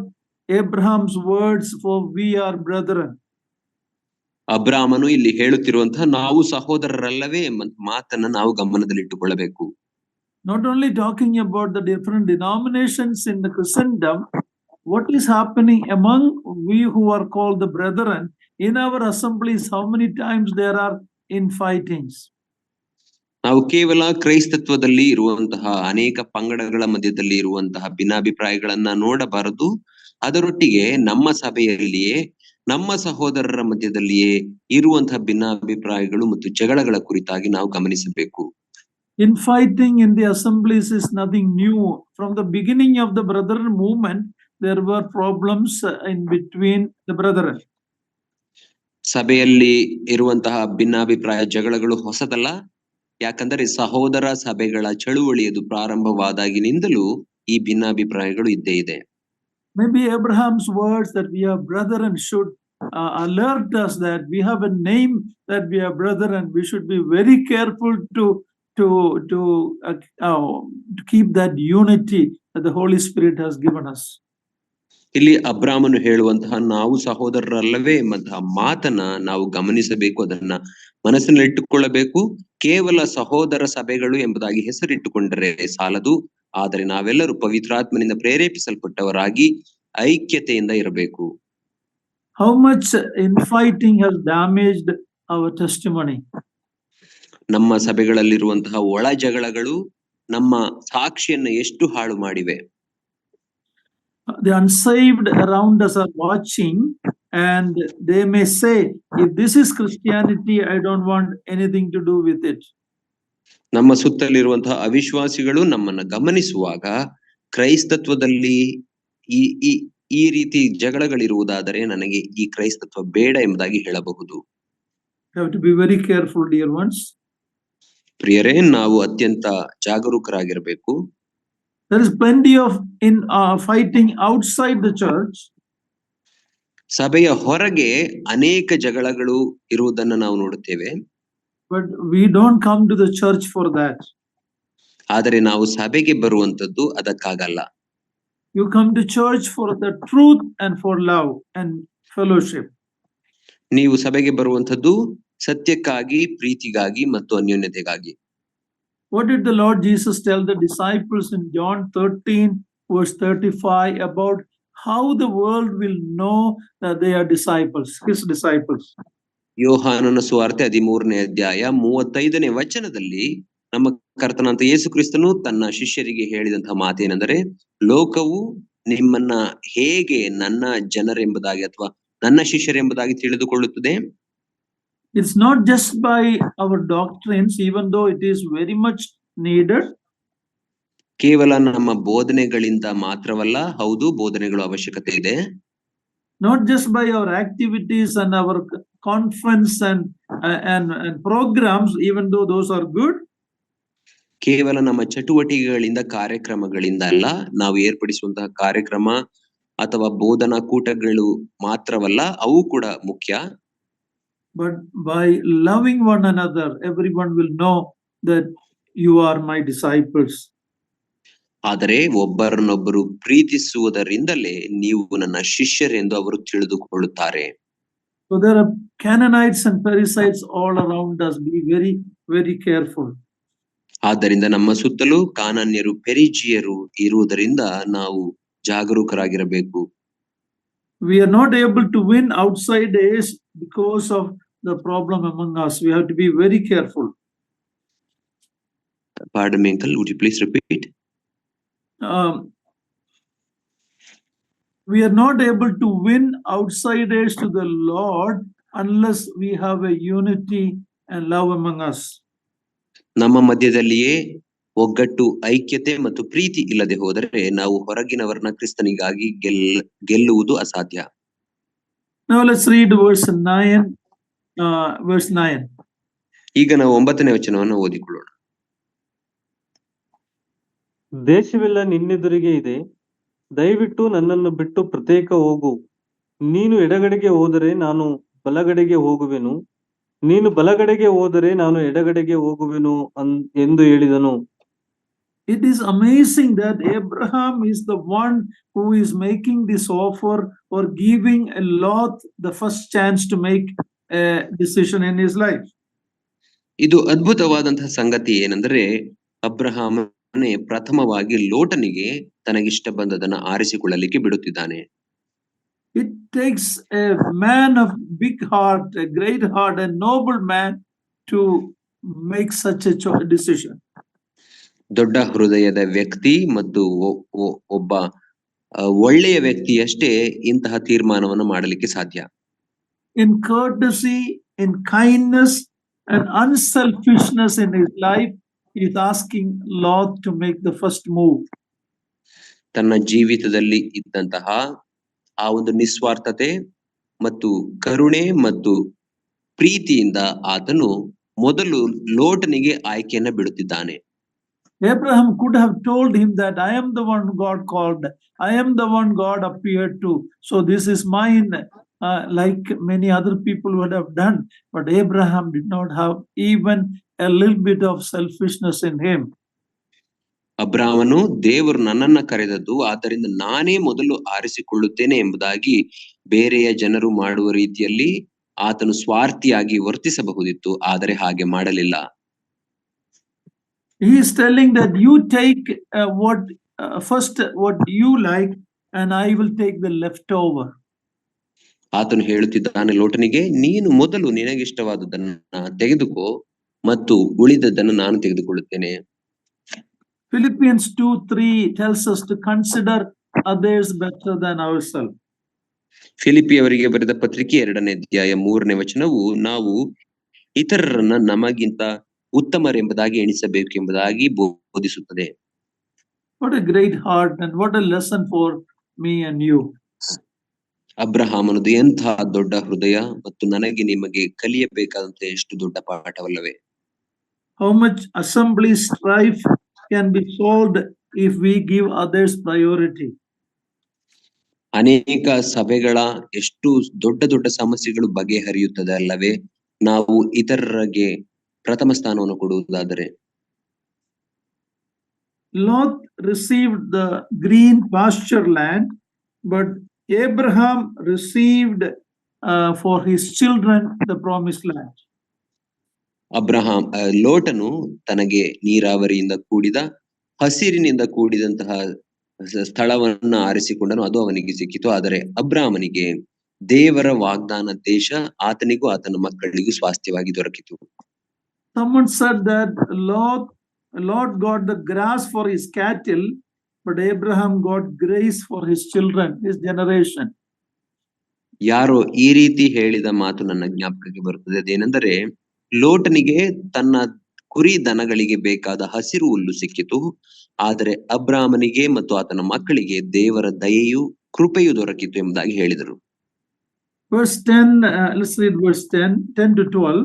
Abraham's words, for we are brethren. ಅಬ್ರಾಮನು ಇಲ್ಲಿ ಹೇಳುತ್ತಿರುವಂತಹ ನಾವು ಸಹೋದರರಲ್ಲವೇ ಮಾತನ್ನ ನಾವು ಗಮನದಲ್ಲಿಟ್ಟುಕೊಳ್ಳಬೇಕು. Not only talking about the different denominations in the Christendom, what is happening among we who are called the brethren in our assemblies, how many times there are infightings. ನಾವು ಕೇವಲ ಕ್ರೈಸ್ತತ್ವದಲ್ಲಿ ಇರುವಂತಹ ಅನೇಕ ಪಂಗಡಗಳ ಮಧ್ಯದಲ್ಲಿ ಇರುವಂತಹ ಭಿನ್ನಾಭಿಪ್ರಾಯಗಳನ್ನ ನೋಡಬಾರದು, ಅದರೊಟ್ಟಿಗೆ ನಮ್ಮ ಸಭೆಯಲ್ಲಿಯೇ ನಮ್ಮ ಸಹೋದರರ ಮಧ್ಯದಲ್ಲಿಯೇ ಇರುವಂತಹ ಭಿನ್ನಾಭಿಪ್ರಾಯಗಳು ಮತ್ತು ಜಗಳಗಳ ಕುರಿತಾಗಿ ನಾವು ಗಮನಿಸಬೇಕು. Infighting in the assemblies is nothing new. From the beginning of the brethren movement, there were problems in between the brethren. ಸಭೆಯಲ್ಲಿ ಇರುವಂತಹ ಭಿನ್ನಾಭಿಪ್ರಾಯ ಜಗಳಗಳು ಹೊಸದಲ್ಲ, ಯಾಕಂದರೆ ಸಹೋದರ ಸಭೆಗಳ ಚಳುವಳಿಯದು ಪ್ರಾರಂಭವಾದಾಗಿನಿಂದಲೂ ಈ ಭಿನ್ನಾಭಿಪ್ರಾಯಗಳು ಇದ್ದೇ ಇದೆ. Maybe Abraham's words that we are brethren should alert us that we have a name that we are brethren. We should be very careful to keep that unity that the Holy Spirit has given us. ಇಲ್ಲಿ ಅಬ್ರಾಮನು ಹೇಳುವಂತಹ ನಾವು ಸಹೋದರರಲ್ಲವೇ ಎಂಬಂತಹ ಮಾತನ್ನ ನಾವು ಗಮನಿಸಬೇಕು, ಅದನ್ನ ಮನಸ್ಸಿನಲ್ಲಿ ಇಟ್ಟುಕೊಳ್ಳಬೇಕು. ಕೇವಲ ಸಹೋದರ ಸಭೆಗಳು ಎಂಬುದಾಗಿ ಹೆಸರಿಟ್ಟುಕೊಂಡರೆ ಸಾಲದು, ಆದರೆ ನಾವೆಲ್ಲರೂ ಪವಿತ್ರಾತ್ಮನಿಂದ ಪ್ರೇರೇಪಿಸಲ್ಪಟ್ಟವರಾಗಿ ಐಕ್ಯತೆಯಿಂದ ಇರಬೇಕು. How much infighting has damaged our testimony? ನಮ್ಮ ಸಭೆಗಳಲ್ಲಿರುವಂತಹ ಒಳ ಜಗಳಗಳು ನಮ್ಮ ಸಾಕ್ಷಿಯನ್ನು ಎಷ್ಟು ಹಾಳು ಮಾಡಿವೆ. The unsaved around us are watching, and they may say, if this is Christianity, I don't want anything to do with it. ನಮ್ಮ ಸುತ್ತಲಿರುವಂತಹ ಅವಿಶ್ವಾಸಿಗಳು ನಮ್ಮನ್ನ ಗಮನಿಸುವಾಗ ಕ್ರೈಸ್ತತ್ವದಲ್ಲಿ ಈ ರೀತಿ ಜಗಳಗಳಿರುವುದಾದರೆ ನನಗೆ ಈ ಕ್ರೈಸ್ತತ್ವ ಬೇಡ ಎಂಬುದಾಗಿ ಹೇಳಬಹುದು. You have to be very careful, dear ones. ಪ್ರಿಯರೇ, ನಾವು ಅತ್ಯಂತ ಜಾಗರೂಕರಾಗಿರಬೇಕು. There is plenty of fighting outside the church. ಸಭೆಯ ಹೊರಗೆ ಅನೇಕ ಜಗಳಗಳು ಇರುವುದನ್ನು ನಾವು ನೋಡುತ್ತೇವೆ. But we don't come to the church for that. ಆದರೆ ನಾವು ಸಭೆಗೆ ಬರುವಂತದ್ದು ಅದಕ್ಕಾಗಲ್ಲ. You come to church for the truth and for love and fellowship. ನೀವು ಸಭೆಗೆ ಬರುವಂತದ್ದು ಸತ್ಯಕ್ಕಾಗಿ, ಪ್ರೀತಿಗಾಗಿ ಮತ್ತು ಅನ್ಯೋನ್ಯತೆಗಾಗಿ. What did the Lord Jesus tell the disciples in John 13 verse 35 about how the world will know that they are disciples, his disciples? ಯೋಹಾನನ ಸುವಾರ್ತೆ 13ನೇ ಅಧ್ಯಾಯ 35ನೇ ವಚನದಲ್ಲಿ ನಮ್ಮ ಕರ್ತನಾದ ಯೇಸು ಕ್ರಿಸ್ತನು ತನ್ನ ಶಿಷ್ಯರಿಗೆ ಹೇಳಿದಂತಹ ಮಾತೇನೆಂದರೆ, ಲೋಕವು ನಿಮ್ಮನ್ನ ಹೇಗೆ ನನ್ನ ಜನರೆಂಬುದಾಗಿ ಅಥವಾ ನನ್ನ ಶಿಷ್ಯರೆಂಬುದಾಗಿ ತಿಳಿದುಕೊಳ್ಳುತ್ತದೆ. It's not just by our doctrines, even though it is very much needed. ಕೇವಲ ನಮ್ಮ ಬೋಧನೆಗಳಿಂದ ಮಾತ್ರವಲ್ಲ, ಹೌದು ಬೋಧನೆಗಳು ಅವಶ್ಯಕತೆ ಇದೆ. Not just by our activities and our conference and programs, even though those are good. ಕೇವಲ ನಮ್ಮ ಚಟುವಟಿಕೆಗಳಿಂದ, ಕಾರ್ಯಕ್ರಮಗಳಿಂದ ಅಲ್ಲ, ನಾವು ಏರ್ಪಡಿಸುವಂತಹ ಕಾರ್ಯಕ್ರಮ ಅಥವಾ ಬೋಧನಾ ಕೂಟಗಳು ಮಾತ್ರವಲ್ಲ, ಅವು ಕೂಡ ಮುಖ್ಯ. But by loving one another, everyone will know that you are my disciples. ಆದರೆ ಒಬ್ಬರನ್ನೊಬ್ಬರು ಪ್ರೀತಿಸುವುದರಿಂದಲೇ ನೀವು ನನ್ನ ಶಿಷ್ಯರೆಂದು ಅವರು ತಿಳಿದುಕೊಳ್ಳುತ್ತಾರೆ. So there are Canaanites and Perizzites all around us. Be very, very careful. ಆದ್ದರಿಂದ ನಮ್ಮ ಸುತ್ತಲೂ ಕಾನಾನ್ಯರು, ಪೆರಿಜಿಯರು ಇರುವುದರಿಂದ ನಾವು ಜಾಗರೂಕರಾಗಿರಬೇಕು. We are not able to win outside days because of the problem among us. We have to be very careful. Pardon me, uncle, would you please repeat? We are not able to win outsiders to the Lord unless we have a unity and love among us. ನಮ್ಮ ಮಧ್ಯದಲ್ಲಿಯೇ ಒಗ್ಗಟ್ಟು, ಐಕ್ಯತೆ ಮತ್ತು ಪ್ರೀತಿ ಇಲ್ಲದೆ ಹೋದರೆ ನಾವು ಹೊರಗಿನವರನ್ನ ಕ್ರಿಸ್ತನಿಗಾಗಿ ಗೆಲ್ಲುವುದು ಅಸಾಧ್ಯ. Now let's read verse 9. Verse 9. ಈಗ ನಾವು 9ನೇ ವಚನವನ್ನು ಓದಿಕೊಳ್ಳೋಣ. ದೇಶವೆಲ್ಲ ನಿನ್ನೆದುರಿಗೆ ಇದೆ, ದಯವಿಟ್ಟು ನನ್ನನ್ನು ಬಿಟ್ಟು ಪ್ರತ್ಯೇಕ ಹೋಗು. ನೀನು ಎಡಗಡೆಗೆ ಹೋದರೆ ನಾನು ಬಲಗಡೆಗೆ ಹೋಗುವೆನು, ನೀನು ಬಲಗಡೆಗೆ ಹೋದರೆ ನಾನು ಎಡಗಡೆಗೆ ಹೋಗುವೆನು ಎಂದು ಹೇಳಿದನು. It is amazing that Abraham is the one who is making this offer or giving Lot the first chance to make a decision in his life. ಇದು ಅದ್ಭುತವಾದಂತಹ ಸಂಗತಿ ಏನಂದ್ರೆ, ಅಬ್ರಹಾಮನೇ ಪ್ರಥಮವಾಗಿ ಲೋಟನಿಗೆ ತನಗಿಷ್ಟ ಬಂದದನ್ನ ಆರಿಸಿಕೊಳ್ಳಲಿಕ್ಕೆ ಬಿಡುತ್ತಿದ್ದಾನೆ. It takes a man of big heart, a great heart, a noble man to make such a decision. ದೊಡ್ಡ ಹೃದಯದ ವ್ಯಕ್ತಿ ಮತ್ತು ಒಬ್ಬ ಒಳ್ಳೆಯ ವ್ಯಕ್ತಿಯಷ್ಟೇ ಇಂತಹ ತೀರ್ಮಾನವನ್ನು ಮಾಡಲಿಕ್ಕೆ ಸಾಧ್ಯ. In courtesy, in kindness and unselfishness in his life, he is asking Lot to make the first move. ತನ್ನ ಜೀವಿತದಲ್ಲಿ ಇದ್ದಂತಹ ಆ ಒಂದು ನಿಸ್ವಾರ್ಥತೆ ಮತ್ತು ಕರುಣೆ ಮತ್ತು ಪ್ರೀತಿಯಿಂದ ಆತನು ಮೊದಲು ಲೋಟನಿಗೆ ಆಯ್ಕೆಯನ್ನ ಬಿಡುತ್ತಿದ್ದಾನೆ. Abraham could have told him that I am the one God called, I am the one God appeared to, so this is mine, like many other people would have done. But Abraham did not have even a little bit of selfishness in him. ಅಬ್ರಾಮನು ದೇವರು ನನ್ನನ್ನ ಕರೆದದ್ದು, ಆದ್ದರಿಂದ ನಾನೇ ಮೊದಲು ಆರಿಸಿಕೊಳ್ಳುತ್ತೇನೆ ಎಂಬುದಾಗಿ ಬೇರೆಯ ಜನರು ಮಾಡುವ ರೀತಿಯಲ್ಲಿ ಆತನು ಸ್ವಾರ್ಥಿಯಾಗಿ ವರ್ತಿಸಬಹುದಿತ್ತು, ಆದರೆ ಹಾಗೆ ಮಾಡಲಿಲ್ಲ. He is telling that you take first what you like and I will take the leftover. ಆತನು ಹೇಳುತ್ತಿದ್ದಾನೆ ಲೋಟನಿಗೆ, ನೀನು ಮೊದಲು ನಿನಗಿಷ್ಟವಾದದನ್ನ ತೆಗೆದುಕೋ ಮತ್ತು ಉಳಿದದ್ದನ್ನು ನಾನು ತೆಗೆದುಕೊಳ್ಳುತ್ತೇನೆ. Philippians 2:3 tells us to consider others better than ourselves. ಫಿಲಿಪಿಯವರಿಗೆ ಬರೆದ ಪತ್ರಿಕೆ 2ನೇ ಅಧ್ಯಾಯ 3ನೇ ವಚನವು ನಾವು ಇತರರನ್ನ ನಮಗಿಂತ ಉತ್ತಮರೆಂಬುದಾಗಿ ಎಣಿಸಬೇಕು ಎಂಬುದಾಗಿ ಬೋಧಿಸುತ್ತದೆ. What a great heart and what a lesson for me and you. ಅಬ್ರಹಾಮನದು ಎಂತಹ ದೊಡ್ಡ ಹೃದಯ ಮತ್ತು ನನಗೆ ನಿಮಗೆ ಕಲಿಯಬೇಕಾದಂತಹ ಎಷ್ಟು ದೊಡ್ಡ ಪಾಠವಲ್ಲವೇ. How much assembly strife can be solved if we give others priority. ಅನೇಕ ಸಭೆಗಳ ಎಷ್ಟು ದೊಡ್ಡ ದೊಡ್ಡ ಸಮಸ್ಯೆಗಳು ಬಗೆಹರಿಯುತ್ತದೆ ಅಲ್ಲವೇ ನಾವು ಇತರರಿಗೆ ಪ್ರಥಮ ಸ್ಥಾನವನ್ನು ಕೊಡುವುದಾದರೆ. Lot received the green pasture land, but Abraham received for his children the promised land. ಲೋಟನು ತನಗೆ ನೀರಾವರಿಯಿಂದ ಕೂಡಿದ ಹಸಿರಿನಿಂದ ಕೂಡಿದಂತಹ ಸ್ಥಳವನ್ನ ಆರಿಸಿಕೊಂಡನು, ಅದು ಅವನಿಗೆ ಸಿಕ್ಕಿತು. ಆದರೆ ಅಬ್ರಾಮನಿಗೆ ದೇವರ ವಾಗ್ದಾನ ದೇಶ ಆತನಿಗೂ ಆತನ ಮಕ್ಕಳಿಗೂ ಸ್ವಾಸ್ಥ್ಯವಾಗಿ ದೊರಕಿತು. Someone said that Lot got the grass for his cattle, but Abraham got grace for his children, his generation. ಯಾರೋ ಈ ರೀತಿ ಹೇಳಿದ ಮಾತು ನನ್ನ ಜ್ಞಾಪಕಕ್ಕೆ ಬರುತ್ತದೆ. ಅದೇನೆಂದರೆ, ಲೋಟನಿಗೆ ತನ್ನ ಕುರಿ ದನಗಳಿಗೆ ಬೇಕಾದ ಹಸಿರು ಹುಲ್ಲು ಸಿಕ್ಕಿತು, ಆದರೆ ಅಬ್ರಾಮನಿಗೆ ಮತ್ತು ಆತನ ಮಕ್ಕಳಿಗೆ ದೇವರ ದಯೆಯು ಕೃಪೆಯು ದೊರಕಿತು ಎಂಬುದಾಗಿ ಹೇಳಿದರು. Verse 10, let's read verse 10 to 12.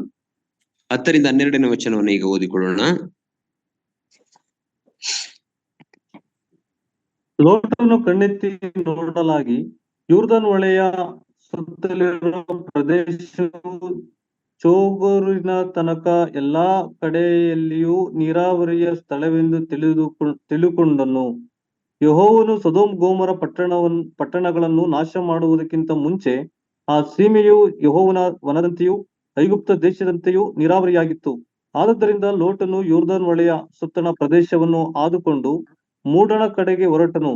10ರಿಂದ 12ನೇ ವಚನವನ್ನು ಈಗ ಓದಿಕೊಳ್ಳೋಣ. ಲೋಟನು ಕಣ್ಣೆತ್ತಿ ನೋಡಲಾಗಿ ಯೂರ್ದನ್ ಹೊಳೆಯ ಸುತ್ತಲಿರುವ ಪ್ರದೇಶವು ಚೋಗೂರಿನ ತನಕ ಎಲ್ಲಾ ಕಡೆಯಲ್ಲಿಯೂ ನೀರಾವರಿಯ ಸ್ಥಳವೆಂದು ತಿಳಿದುಕೊಂಡನು. ಯೆಹೋವನು ಸೊದೋಮ್ ಗೋಮರ ಪಟ್ಟಣಗಳನ್ನು ನಾಶ ಮಾಡುವುದಕ್ಕಿಂತ ಮುಂಚೆ ಆ ಸೀಮೆಯು ಯೆಹೋವನ ವನದಂತೆಯೂ ಐಗುಪ್ತ ದೇಶದಂತೆಯೂ ನೀರಾವರಿಯಾಗಿತ್ತು. ಆದುದರಿಂದ ಲೋಟನು ಯೋರ್ದನ್ ಹೊಳೆಯ ಸುತ್ತಣ ಪ್ರದೇಶವನ್ನು ಆದುಕೊಂಡು ಮೂಡಣ ಕಡೆಗೆ ಹೊರಟನು.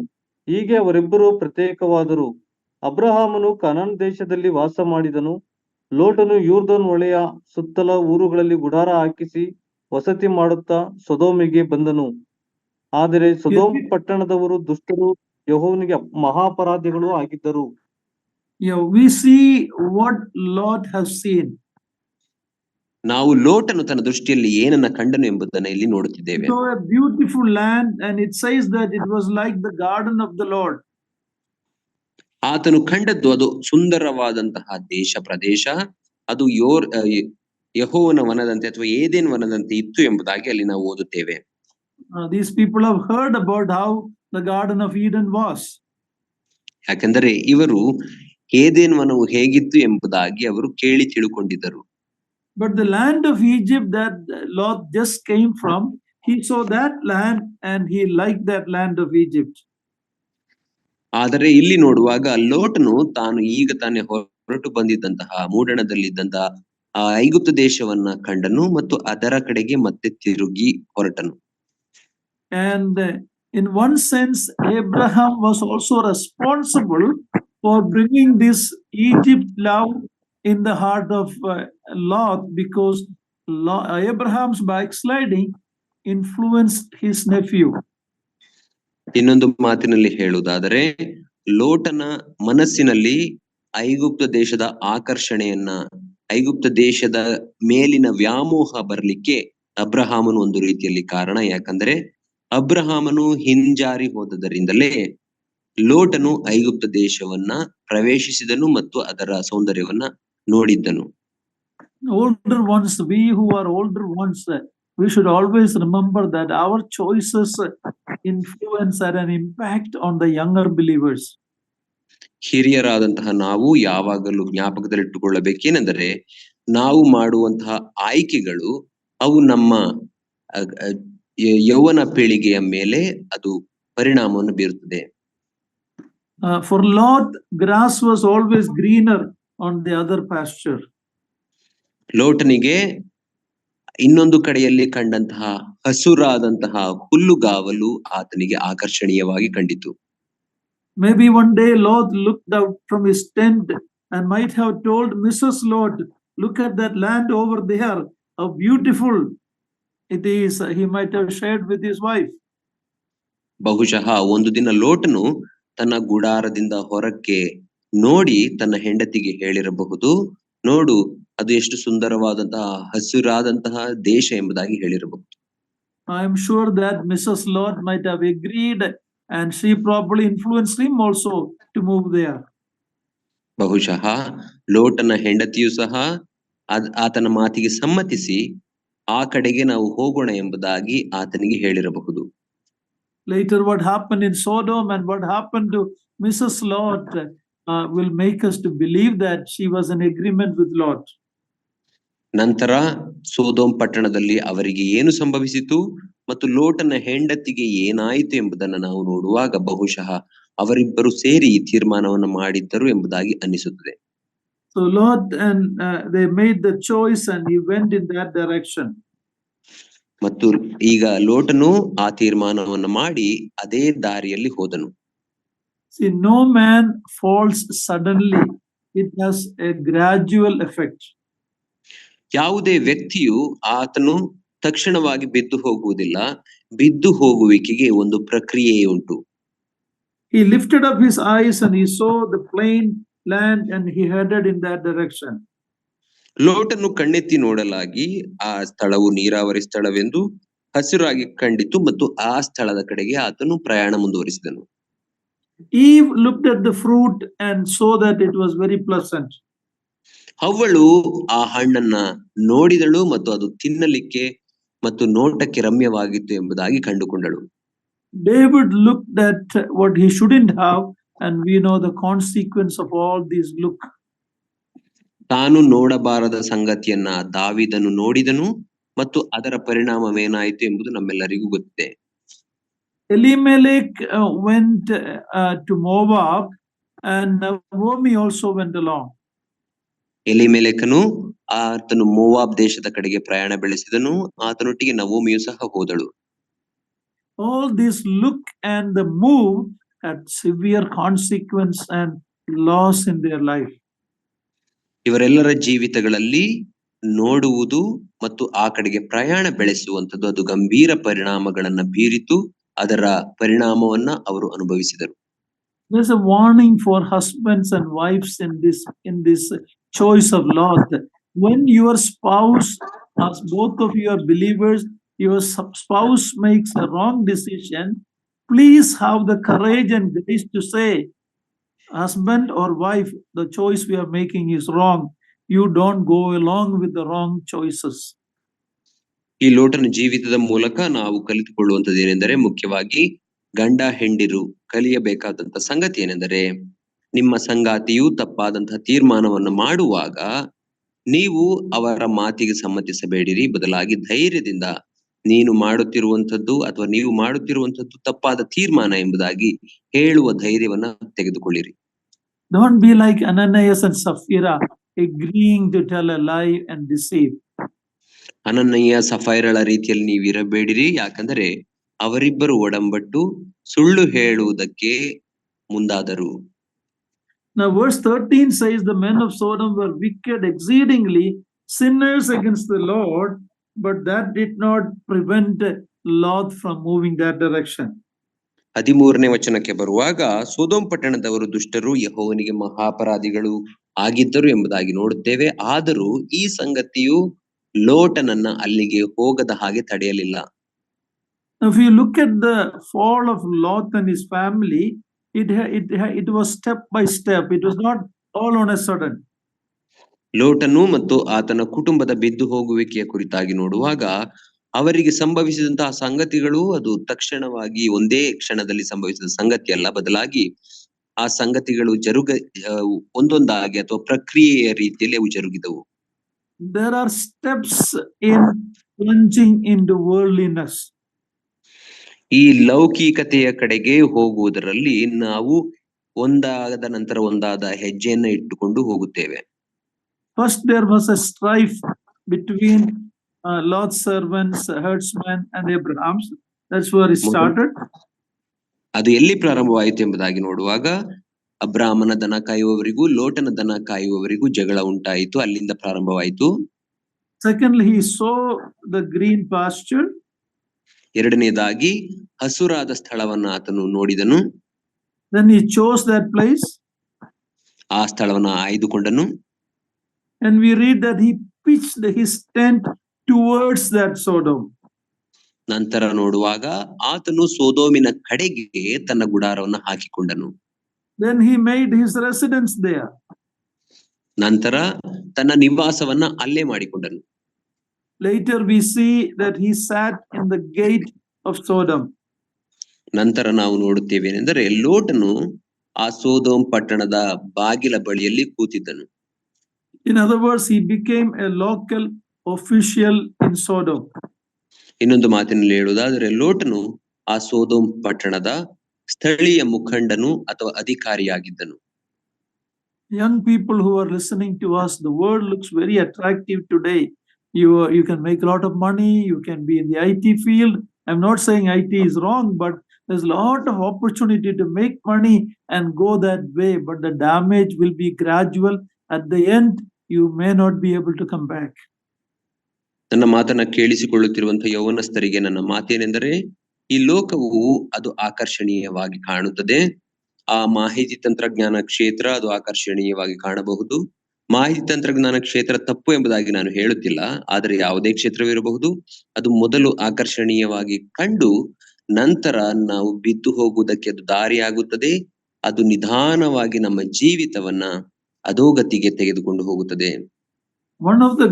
ಹೀಗೆ ಅವರಿಬ್ಬರು ಪ್ರತ್ಯೇಕವಾದರು. ಅಬ್ರಹಾಮನು ಕಾನಾನ್ ದೇಶದಲ್ಲಿ ವಾಸ ಮಾಡಿದನು. ಲೋಟನು ಯೋರ್ದನ್ ಹೊಳೆಯ ಸುತ್ತಲ ಊರುಗಳಲ್ಲಿ ಗುಡಾರ ಹಾಕಿಸಿ ವಸತಿ ಮಾಡುತ್ತಾ ಸೊದೋಮಿಗೆ ಬಂದನು. ಆದರೆ ಸೊದೋಮ್ ಪಟ್ಟಣದವರು ದುಷ್ಟರು, ಯೆಹೋವನಿಗೆ ಮಹಾಪರಾಧಿಗಳು ಆಗಿದ್ದರು. We see what Lot has seen. ನಾವು ಲೋಟನು ತನ್ನ ದೃಷ್ಟಿಯಲ್ಲಿ ಏನನ್ನ ಕಂಡನು ಎಂಬುದನ್ನ ಇಲ್ಲಿ ನೋಡುತ್ತಿದ್ದೇವೆ. So a beautiful land, and it says that it was like the garden of the Lord. ಆತನು ಕಂಡದ್ದು ಅದು ಸುಂದರವಾದಂತಹ ದೇಶ ಪ್ರದೇಶ, ಅದು ಯೆಹೋವನ ವನದಂತೆ ಅಥವಾ ಏದೇನ್ ವನದಂತೆ ಇತ್ತು ಎಂಬುದಾಗಿ ಅಲ್ಲಿ ನಾವು ಓದುತ್ತೇವೆ. These people have heard about how the Garden of Eden was. ಯಾಕೆಂದರೆ ಇವರು ಏದೇನ್ ವನವು ಹೇಗಿತ್ತು ಎಂಬುದಾಗಿ ಅವರು ಕೇಳಿ ತಿಳುಕೊಂಡಿದ್ದರು. But the land of Egypt that Lot just came from, he saw that land and he liked that land of Egypt. ಆದರೆ ಇಲ್ಲಿ ನೋಡುವಾಗ ಲೋಟನು ತಾನು ಈಗ ತಾನೇ ಹೊರಟು ಬಂದಿದ್ದಂತಹ ಮೂಡಣದಲ್ಲಿದ್ದಂತಹ ಆ ಐಗುಪ್ತ ದೇಶವನ್ನ ಕಂಡನು ಮತ್ತು ಅದರ ಕಡೆಗೆ ಮತ್ತೆ ತಿರುಗಿ ಹೊರಟನು. And in one sense, Abraham was also responsible for bringing this Egypt love in the heart of Lot, because Abraham's backsliding influenced his nephew. ಇನ್ನೊಂದು ಮಾತಿನಲ್ಲಿ ಹೇಳುವುದಾದರೆ ಲೋಟನ ಮನಸ್ಸಿನಲ್ಲಿ ಐಗುಪ್ತ ದೇಶದ ಆಕರ್ಷಣೆಯನ್ನ, ಐಗುಪ್ತ ದೇಶದ ಮೇಲಿನ ವ್ಯಾಮೋಹ ಬರಲಿಕ್ಕೆ ಅಬ್ರಹಾಮನು ಒಂದು ರೀತಿಯಲ್ಲಿ ಕಾರಣ. ಯಾಕಂದ್ರೆ ಅಬ್ರಹಾಮನು ಹಿಂಜಾರಿ ಹೋದದರಿಂದಲೇ ಲೋಟನು ಐಗುಪ್ತ ದೇಶವನ್ನ ಪ್ರವೇಶಿಸಿದನು ಮತ್ತು ಅದರ ಸೌಂದರ್ಯವನ್ನ ನೋಡಿದ್ದನು. Older ones, we who are older ones, we should always remember that our choices influence and an impact on the younger believers. ಹಿರಿಯರಾದಂತಹ ನಾವು ಯಾವಾಗಲೂ ಜ್ಞಾಪಕದಲ್ಲಿಟ್ಟುಕೊಳ್ಳಬೇಕೇನೆಂದರೆ ನಾವು ಮಾಡುವಂತಹ ಆಯ್ಕೆಗಳು ಅವು ನಮ್ಮ ಯೌವನ ಪೀಳಿಗೆಯ ಮೇಲೆ ಅದು ಪರಿಣಾಮವನ್ನು ಬೀರುತ್ತದೆ. For Lot, grass was always greener on the other pasture. ಲೋಟನಿಗೆ ಇನ್ನೊಂದು ಕಡೆಯಲ್ಲಿ ಕಂಡಂತಹ ಹಸುರಾದಂತಹ ಹುಲ್ಲುಗಾವಲು ಆತನಿಗೆ ಆಕರ್ಷಣೀಯವಾಗಿ ಕಂಡಿತು. Maybe one day Lot looked out from his tent and might have told Mrs. Lot, look at that land over there, how beautiful it is. He might have shared with his wife. ಬಹುಶಃ ಒಂದು ದಿನ ಲೋಟನು ತನ್ನ ಗುಡಾರದಿಂದ ಹೊರಕ್ಕೆ ನೋಡಿ ತನ್ನ ಹೆಂಡತಿಗೆ ಹೇಳಿರಬಹುದು, ನೋಡು ಅದು ಎಷ್ಟು ಸುಂದರವಾದಂತಹ ಹಸಿರಾದಂತಹ ದೇಶ ಎಂಬುದಾಗಿ ಹೇಳಿರಬಹುದು. I am sure that Mrs. Lot might have agreed, and she probably influenced him also to move there. ಬಹುಶಃ ಲೋಟನ ಹೆಂಡತಿಯು ಸಹ ಆತನ ಮಾತಿಗೆ ಸಮ್ಮತಿಸಿ ಆ ಕಡೆಗೆ ನಾವು ಹೋಗೋಣ ಎಂಬುದಾಗಿ ಆತನಿಗೆ ಹೇಳಿರಬಹುದು. Later what happened in Sodom and what happened to Mrs. Lot will make us to believe that she was in agreement with Lot. ನಂತರ ಸೋದೋಮ್ ಪಟ್ಟಣದಲ್ಲಿ ಅವರಿಗೆ ಏನು ಸಂಭವಿಸಿತು ಮತ್ತು ಲೋಟನ ಹೆಂಡತಿಗೆ ಏನಾಯಿತು ಎಂಬುದನ್ನು ನಾವು ನೋಡುವಾಗ ಬಹುಶಃ ಅವರಿಬ್ಬರು ಸೇರಿ ತೀರ್ಮಾನವನ್ನು ಮಾಡಿದ್ದರು ಎಂಬುದಾಗಿ ಅನ್ನಿಸುತ್ತದೆ. So Lot and they made the choice and he went in that direction. ಮತ್ತು ಈಗ ಲೋಟನು ಆ ತೀರ್ಮಾನವನ್ನು ಮಾಡಿ ಅದೇ ದಾರಿಯಲ್ಲಿ ಹೋದನು. See, no man falls suddenly. It has a gradual effect. ಯಾವುದೇ ವ್ಯಕ್ತಿಯು ಆತನು ತಕ್ಷಣವಾಗಿ ಬಿದ್ದು ಹೋಗುವುದಿಲ್ಲ, ಬಿದ್ದು ಹೋಗುವಿಕೆಗೆ ಒಂದು ಪ್ರಕ್ರಿಯೆ ಉಂಟು. He lifted up his eyes and he saw the plain land and he headed in that direction. ಲೋಟನು ಕಣ್ಣೆತ್ತಿ ನೋಡಲಾಗಿ ಆ ಸ್ಥಳವು ನೀರಾವರಿ ಸ್ಥಳವೆಂದು ಹಸಿರಾಗಿ ಕಂಡಿತು ಮತ್ತು ಆ ಸ್ಥಳದ ಕಡೆಗೆ ಆತನು ಪ್ರಯಾಣ ಮುಂದುವರಿಸಿದನು. Eve looked at the fruit and saw that it was very pleasant. ಅವಳು ಆ ಹಣ್ಣನ್ನ ನೋಡಿದಳು ಮತ್ತು ಅದು ತಿನ್ನಲಿಕ್ಕೆ ಮತ್ತು ನೋಟಕ್ಕೆ ರಮ್ಯವಾಗಿತ್ತು ಎಂಬುದಾಗಿ ಕಂಡುಕೊಂಡಳು. David looked at what he shouldn't have, and we know the consequence of all these look. ತಾನು ನೋಡಬಾರದ ಸಂಗತಿಯನ್ನ ದಾವೀದನು ನೋಡಿದನು ಮತ್ತು ಅದರ ಪರಿಣಾಮವೇನಾಯಿತು ಎಂಬುದು ನಮ್ಮೆಲ್ಲರಿಗೂ ಗೊತ್ತಿದೆ. Elimelech went to Moab, and Naomi also went along. ಎಲಿಮೆಲೆಕನು ಆತನು ಮೋವಾಬ್ ದೇಶದ ಕಡೆಗೆ ಪ್ರಯಾಣ ಬೆಳೆಸಿದನು, ಆತನೊಟ್ಟಿಗೆ ನವೋಮಿಯು ಸಹ ಹೋದಳು. All this look and the move had severe consequence and loss in their life. ಇವರೆಲ್ಲರ ಜೀವಿತಗಳಲ್ಲಿ ನೋಡುವುದು ಮತ್ತು ಆ ಕಡೆಗೆ ಪ್ರಯಾಣ ಬೆಳೆಸುವಂಥದ್ದು ಅದು ಗಂಭೀರ ಪರಿಣಾಮಗಳನ್ನ ಬೀರಿತು, ಅದರ ಪರಿಣಾಮವನ್ನ ಅವರು ಅನುಭವಿಸಿದರು. There's a warning for husbands and wives in this choice of Lot. when your spouse, as both of you are believers, your spouse makes a wrong decision, please have the courage and grace to say, husband or wife, the choice we are making is wrong. You don't go along with the wrong choices. ಈ ಲೋಟನ ಜೀವಿತದ ಮೂಲಕ ನಾವು ಕಲಿತುಕೊಳ್ಳುವಂಥದ್ದು ಏನೆಂದರೆ, ಮುಖ್ಯವಾಗಿ ಗಂಡ ಹೆಂಡಿರು ಕಲಿಯಬೇಕಾದಂತ ಸಂಗತಿ ಏನೆಂದರೆ, ನಿಮ್ಮ ಸಂಗಾತಿಯು ತಪ್ಪಾದಂತಹ ತೀರ್ಮಾನವನ್ನು ಮಾಡುವಾಗ ನೀವು ಅವರ ಮಾತಿಗೆ ಸಮ್ಮತಿಸಬೇಡಿರಿ, ಬದಲಾಗಿ ಧೈರ್ಯದಿಂದ ನೀನು ಮಾಡುತ್ತಿರುವಂಥದ್ದು ಅಥವಾ ನೀವು ಮಾಡುತ್ತಿರುವಂಥದ್ದು ತಪ್ಪಾದ ತೀರ್ಮಾನ ಎಂಬುದಾಗಿ ಹೇಳುವ ಧೈರ್ಯವನ್ನ ತೆಗೆದುಕೊಳ್ಳಿರಿ. Don't be like Ananias and Sapphira, agreeing to tell a lie and deceive. ಅನನೀಯ ಸಫೈರಳ ರೀತಿಯಲ್ಲಿ ನೀವು ಇರಬೇಡಿರಿ, ಯಾಕಂದರೆ ಅವರಿಬ್ಬರು ಒಡಂಬಟ್ಟು ಸುಳ್ಳು ಹೇಳುವುದಕ್ಕೆ ಮುಂದಾದರು. Now verse 13 says the men of Sodom were wicked exceedingly, sinners against the Lord, but that did not prevent Lot from moving that direction. 13ನೇ ವಚನಕ್ಕೆ ಬರುವಾಗ, Sodom ಪಟ್ಟಣದವರು ದುಷ್ಟರು, ಯೆಹೋವನಿಗೆ ಮಹಾಪರಾಧಿಗಳು ಆಗಿದ್ದರು ಎಂಬುದಾಗಿ ನೋಡುತ್ತೇವೆ. ಆದರೂ ಈ ಸಂಗತಿಯು ಲೋಟನನ್ನ ಅಲ್ಲಿಗೆ ಹೋಗದ ಹಾಗೆ ತಡೆಯಲಿಲ್ಲ. Now, if you look at the fall of Lot and his family, it was step by step. It was not all on a sudden. ಲೋಟನು ಮತ್ತು ಆತನ ಕುಟುಂಬದ ಬಿದ್ದು ಹೋಗುವಿಕೆಯ ಕುರಿತಾಗಿ ನೋಡುವಾಗ, ಅವರಿಗೆ ಸಂಭವಿಸಿದಂತಹ ಸಂಗತಿಗಳು ಅದು ತಕ್ಷಣವಾಗಿ ಒಂದೇ ಕ್ಷಣದಲ್ಲಿ ಸಂಭವಿಸಿದ ಸಂಗತಿ ಅಲ್ಲ, ಬದಲಾಗಿ ಆ ಸಂಗತಿಗಳು ಒಂದೊಂದಾಗಿ ಅಥವಾ ಪ್ರಕ್ರಿಯೆಯ ರೀತಿಯಲ್ಲಿ ಅವು ಜರುಗಿದವು. There are steps in plunging into worldliness. ಈ ಲೌಕಿಕತೆಯ ಕಡೆಗೆ ಹೋಗುವುದರಲ್ಲಿ ನಾವು ಒಂದಾದ ನಂತರ ಒಂದಾದ ಹೆಜ್ಜೆಯನ್ನ ಇಟ್ಟುಕೊಂಡು ಹೋಗುತ್ತೇವೆ. First, there was a strife between Lot's servants, herdsmen, and Abraham's. That's where it started. ಅದು ಎಲ್ಲಿ ಪ್ರಾರಂಭವಾಯಿತು ಎಂಬುದಾಗಿ ನೋಡುವಾಗ, ಅಬ್ರಾಮನ ದನ ಕಾಯುವವರಿಗೂ ಲೋಟನ ದನ ಕಾಯುವವರಿಗೂ ಜಗಳ ಉಂಟಾಯಿತು, ಅಲ್ಲಿಂದ ಪ್ರಾರಂಭವಾಯಿತು. Secondly, he saw the green pasture. ಎರಡನೇದಾಗಿ ಹಸುರಾದ ಸ್ಥಳವನ್ನ ಆತನು ನೋಡಿದನು. Then he chose that place. ಆ ಸ್ಥಳವನ್ನ ಆಯ್ದುಕೊಂಡನು. And we read that he pitched his tent towards that Sodom. ನಂತರ ನೋಡುವಾಗ ಆತನು ಸೋದೋಮಿನ ಕಡೆಗೆ ತನ್ನ ಗುಡಾರವನ್ನು ಹಾಕಿಕೊಂಡನು. Then he made his residence there. ನಂತರ ತನ್ನ ನಿವಾಸವನ್ನ ಅಲ್ಲೇ ಮಾಡಿಕೊಂಡನು. Later we see that he sat in the gate of Sodom. ನಂತರ ನಾವು ನೋಡುತ್ತೇವೆ ಏನೆಂದರೆ, ಲೋಟನು ಆ ಸೋದೋಮ್ ಪಟ್ಟಣದ ಬಾಗಿಲ ಬಳಿಯಲ್ಲಿ ಕೂತಿದ್ದನು. In other words, he became a local official in Sodom. ಇನ್ನೊಂದು ಮಾತಿನಲ್ಲಿ ಹೇಳುವುದಾದರೆ, ಲೋಟನು ಆ ಸೋದೋಮ್ ಪಟ್ಟಣದ ಸ್ಥಳೀಯ ಮುಖಂಡನು ಅಥವಾ ಅಧಿಕಾರಿಯಾಗಿದ್ದನು. Young people who are listening to us, the world looks very attractive today. You can make a lot of money, you can be in the IT field. I'm not saying IT is wrong, but there's a lot of opportunity to make money and go that way, but the damage will be gradual. At the end, you may not be able to come back. ನನ್ನ ಮಾತನ್ನ ಕೇಳಿಸಿಕೊಳ್ಳುತ್ತಿರುವಂತಹ ಯೌವನಸ್ಥರಿಗೆ ನನ್ನ ಮಾತೇನೆಂದರೆ, ಈ ಲೋಕವು ಅದು ಆಕರ್ಷಣೀಯವಾಗಿ ಕಾಣುತ್ತದೆ. ಆ ಮಾಹಿತಿ ತಂತ್ರಜ್ಞಾನ ಕ್ಷೇತ್ರ ಅದು ಆಕರ್ಷಣೀಯವಾಗಿ ಕಾಣಬಹುದು. ಮಾಹಿತಿ ತಂತ್ರಜ್ಞಾನ ಕ್ಷೇತ್ರ ತಪ್ಪು ಎಂಬುದಾಗಿ ನಾನು ಹೇಳುತ್ತಿಲ್ಲ, ಆದರೆ ಯಾವುದೇ ಕ್ಷೇತ್ರವಿರಬಹುದು, ಅದು ಮೊದಲು ಆಕರ್ಷಣೀಯವಾಗಿ ಕಂಡು ನಂತರ ನಾವು ಬಿದ್ದು ಹೋಗುವುದಕ್ಕೆ ಅದು ದಾರಿಯಾಗುತ್ತದೆ. ಅದು ನಿಧಾನವಾಗಿ ನಮ್ಮ ಜೀವಿತವನ್ನ ಅಧೋಗತಿಗೆ ತೆಗೆದುಕೊಂಡು ಹೋಗುತ್ತದೆ. One of the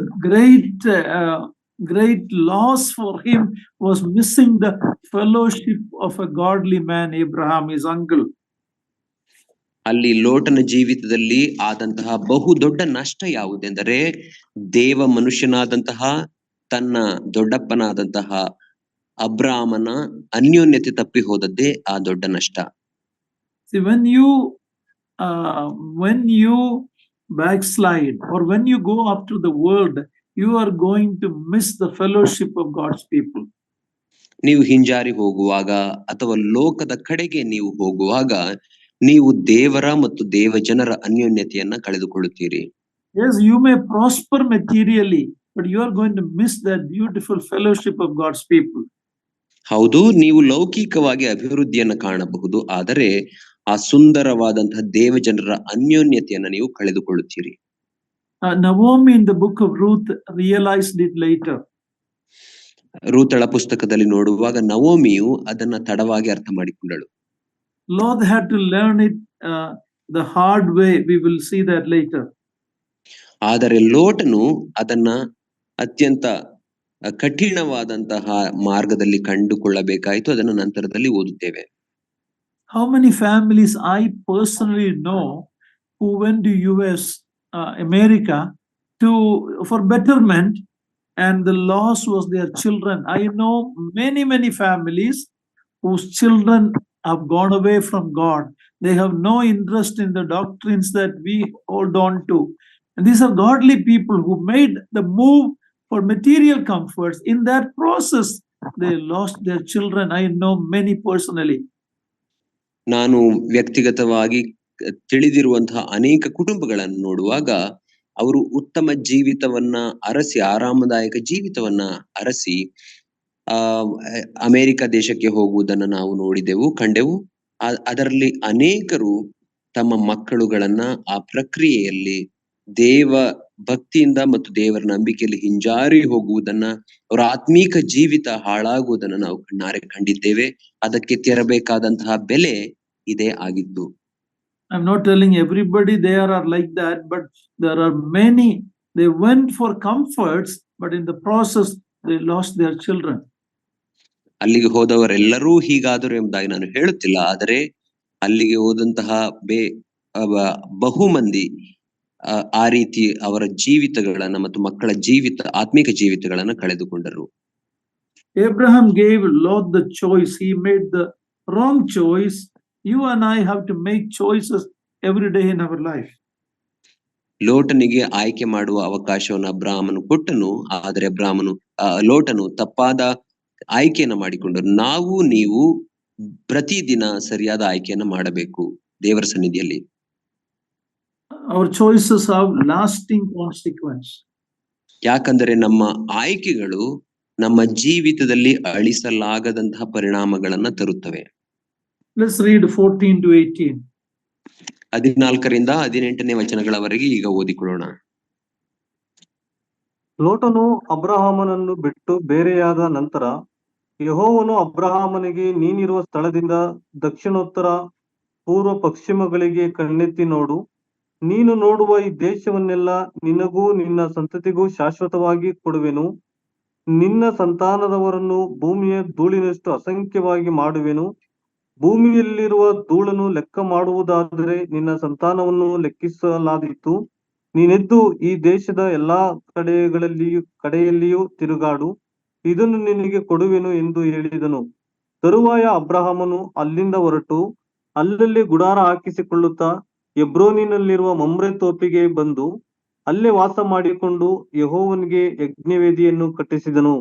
great loss for him was missing the fellowship of a godly man, Abraham, his uncle. ಅಲ್ಲಿ ಲೋಟನ ಜೀವಿತದಲ್ಲಿ ಆದಂತಹ ಬಹುದೊಡ್ಡ ನಷ್ಟ ಯಾವುದೆಂದರೆ, ದೇವ ಮನುಷ್ಯನಾದಂತಹ ತನ್ನ ದೊಡ್ಡಪ್ಪನಾದಂತಹ ಅಬ್ರಾಮನ ಅನ್ಯೋನ್ಯತೆ ತಪ್ಪಿ ಹೋದದ್ದೇ ಆ ದೊಡ್ಡ ನಷ್ಟ. See, when you backslide or when you go after the world, you are going to miss the fellowship of God's people. ನೀವು ಹಿಂಜಾರಿ ಹೋಗುವಾಗ ಅಥವಾ ಲೋಕದ ಕಡೆಗೆ ನೀವು ಹೋಗುವಾಗ ನೀವು ದೇವರ ಮತ್ತು ದೇವ ಜನರ ಅನ್ಯೋನ್ಯತೆಯನ್ನ ಕಳೆದುಕೊಳ್ಳುತ್ತೀರಿ. Yes, you may prosper materially, but you are going to miss that beautiful fellowship of God's people. ಹೌದು, ನೀವು ಲೌಕಿಕವಾಗಿ ಅಭಿವೃದ್ಧಿಯನ್ನ ಕಾಣಬಹುದು, ಆದರೆ ಆ ಸುಂದರವಾದಂತಹ ದೇವ ಜನರ ಅನ್ಯೋನ್ಯತೆಯನ್ನ ನೀವು ಕಳೆದುಕೊಳ್ಳುತ್ತೀರಿ. Naomi in the book of Ruth realized it later. ರೂತಳ ಪುಸ್ತಕದಲ್ಲಿ ನೋಡುವಾಗ ನವೋಮಿಯು ಅದನ್ನ ತಡವಾಗಿ ಅರ್ಥ ಮಾಡಿಕೊಂಡಳು. Lot had to learn it the hard way. We will see that later. ಆದರೆ ಲೋಟನು ಅದನ್ನ ಅತ್ಯಂತ ಕಠಿಣವಾದಂತಹ ಮಾರ್ಗದಲ್ಲಿ ಕಂಡುಕೊಳ್ಳಬೇಕಾಯಿತು. ಅದನ್ನು ನಂತರದಲ್ಲಿ ಓದುತ್ತೇವೆ. How many families I personally know who went to US, America for betterment, and the loss was their children. I know many families whose children have gone away from God. They have no interest in the doctrines that we hold on to. And these are godly people who made the move for material comforts. In that process, they lost their children. I know many personally. ನಾನು ವ್ಯಕ್ತಿಗತವಾಗಿ ತಿಳಿದಿರುವಂತಹ ಅನೇಕ ಕುಟುಂಬಗಳನ್ನು ನೋಡುವಾಗ ಅವರು ಉತ್ತಮ ಜೀವಿತವನ್ನ ಅರಸಿ, ಆರಾಮದಾಯಕ ಜೀವಿತವನ್ನ ಅರಸಿ America ದೇಶಕ್ಕೆ ಹೋಗುವುದನ್ನು ನಾವು ಕಂಡೆವು. ಅದರಲ್ಲಿ ಅನೇಕರು ತಮ್ಮ ಮಕ್ಕಳುಗಳನ್ನ ಆ ಪ್ರಕ್ರಿಯೆಯಲ್ಲಿ ದೇವ ಭಕ್ತಿಯಿಂದ ಮತ್ತು ದೇವರ ನಂಬಿಕೆಯಲ್ಲಿ ಹಿಂಜಾರಿ ಹೋಗುವುದನ್ನ, ಅವರ ಆತ್ಮೀಕ ಜೀವಿತ ಹಾಳಾಗುವುದನ್ನ ನಾವು ಕಣ್ಣಾರೆ ಕಂಡಿದ್ದೇವೆ. ಅದಕ್ಕೆ ತೆರಬೇಕಾದಂತಹ ಬೆಲೆ ಇದೇ ಆಗಿದ್ದು. I'm not telling everybody they are like that, but there are many. They went for comforts, but in the process they lost their children. ಅಲ್ಲಿಗೆ ಹೋದವರೆಲ್ಲರೂ ಹೀಗಾದರು ಎಂಬುದಾಗಿ ನಾನು ಹೇಳುತ್ತಿಲ್ಲ, ಆದರೆ ಅಲ್ಲಿಗೆ ಹೋದಂತಹ ಬಹು ಮಂದಿ ಆ ರೀತಿ ಅವರ ಜೀವಿತಗಳನ್ನ ಮತ್ತು ಮಕ್ಕಳ ಆತ್ಮಿಕ ಜೀವಿತಗಳನ್ನ ಕಳೆದುಕೊಂಡರು. Abraham gave Lot the choice. He made the wrong choice. You and I have to make choices every day in our life. ಲೋಟನಿಗೆ ಆಯ್ಕೆ ಮಾಡುವ ಅವಕಾಶವನ್ನು ಅಬ್ರಾಹ್ಮನು ಕೊಟ್ಟನು, ಆದರೆ ಲೋಟನು ತಪ್ಪಾದ ಆಯ್ಕೆಯನ್ನು ಮಾಡಿಕೊಂಡರು. ನೀವು ಪ್ರತಿದಿನ ಸರಿಯಾದ ಆಯ್ಕೆಯನ್ನು ಮಾಡಬೇಕು ದೇವರ ಸನ್ನಿಧಿಯಲ್ಲಿ. Our choices have lasting consequence. ಯಾಕಂದರೆ ನಮ್ಮ ಆಯ್ಕೆಗಳು ನಮ್ಮ ಜೀವಿತದಲ್ಲಿ ಅಳಿಸಲಾಗದಂತಹ ಪರಿಣಾಮಗಳನ್ನ ತರುತ್ತವೆ. Let's read 14 to 18. 14ರಿಂದ 18ನೇ ವಚನಗಳವರೆಗೆ ಈಗ ಓದಿಕೊಳ್ಳೋಣ. ಲೋಟನು ಅಬ್ರಹಾಮನನ್ನು ಬಿಟ್ಟು ಬೇರೆಯಾದ ನಂತರ ಯೆಹೋವನು ಅಬ್ರಹಾಮನಿಗೆ, ನೀನಿರುವ ಸ್ಥಳದಿಂದ ದಕ್ಷಿಣೋತ್ತರ ಪೂರ್ವ ಪಶ್ಚಿಮಗಳಿಗೆ ಕಣ್ಣೆತ್ತಿ ನೋಡು. ನೀನು ನೋಡುವ ಈ ದೇಶವನ್ನೆಲ್ಲ ನಿನಗೂ ನಿನ್ನ ಸಂತತಿಗೂ ಶಾಶ್ವತವಾಗಿ ಕೊಡುವೆನು. ನಿನ್ನ ಸಂತಾನದವರನ್ನು ಭೂಮಿಯ ಧೂಳಿನಷ್ಟು ಅಸಂಖ್ಯವಾಗಿ ಮಾಡುವೆನು. ಭೂಮಿಯಲ್ಲಿರುವ ಧೂಳನ್ನು ಲೆಕ್ಕ ಮಾಡುವುದಾದರೆ ನಿನ್ನ ಸಂತಾನವನ್ನು ಲೆಕ್ಕಿಸಲಾದೀತು. ನೀನೆದ್ದು ಈ ದೇಶದ ಎಲ್ಲಾ ಕಡೆಯಲ್ಲಿಯೂ ತಿರುಗಾಡು, ಇದನ್ನು ನಿನಗೆ ಕೊಡುವೆನು ಎಂದು ಹೇಳಿದನು. ತರುವಾಯ ಅಬ್ರಹಾಮನು ಅಲ್ಲಿಂದ ಹೊರಟು ಅಲ್ಲಲ್ಲಿ ಗುಡಾರ ಹಾಕಿಸಿಕೊಳ್ಳುತ್ತಾ ಹೆಬ್ರೋನಿನಲ್ಲಿರುವ ಮಮ್ರೆ ತೋಪಿಗೆ ಬಂದು ಅಲ್ಲೇ ವಾಸ ಮಾಡಿಕೊಂಡು ಯೆಹೋವನಿಗೆ ಯಜ್ಞವೇದಿಯನ್ನು ಕಟ್ಟಿಸಿದನು.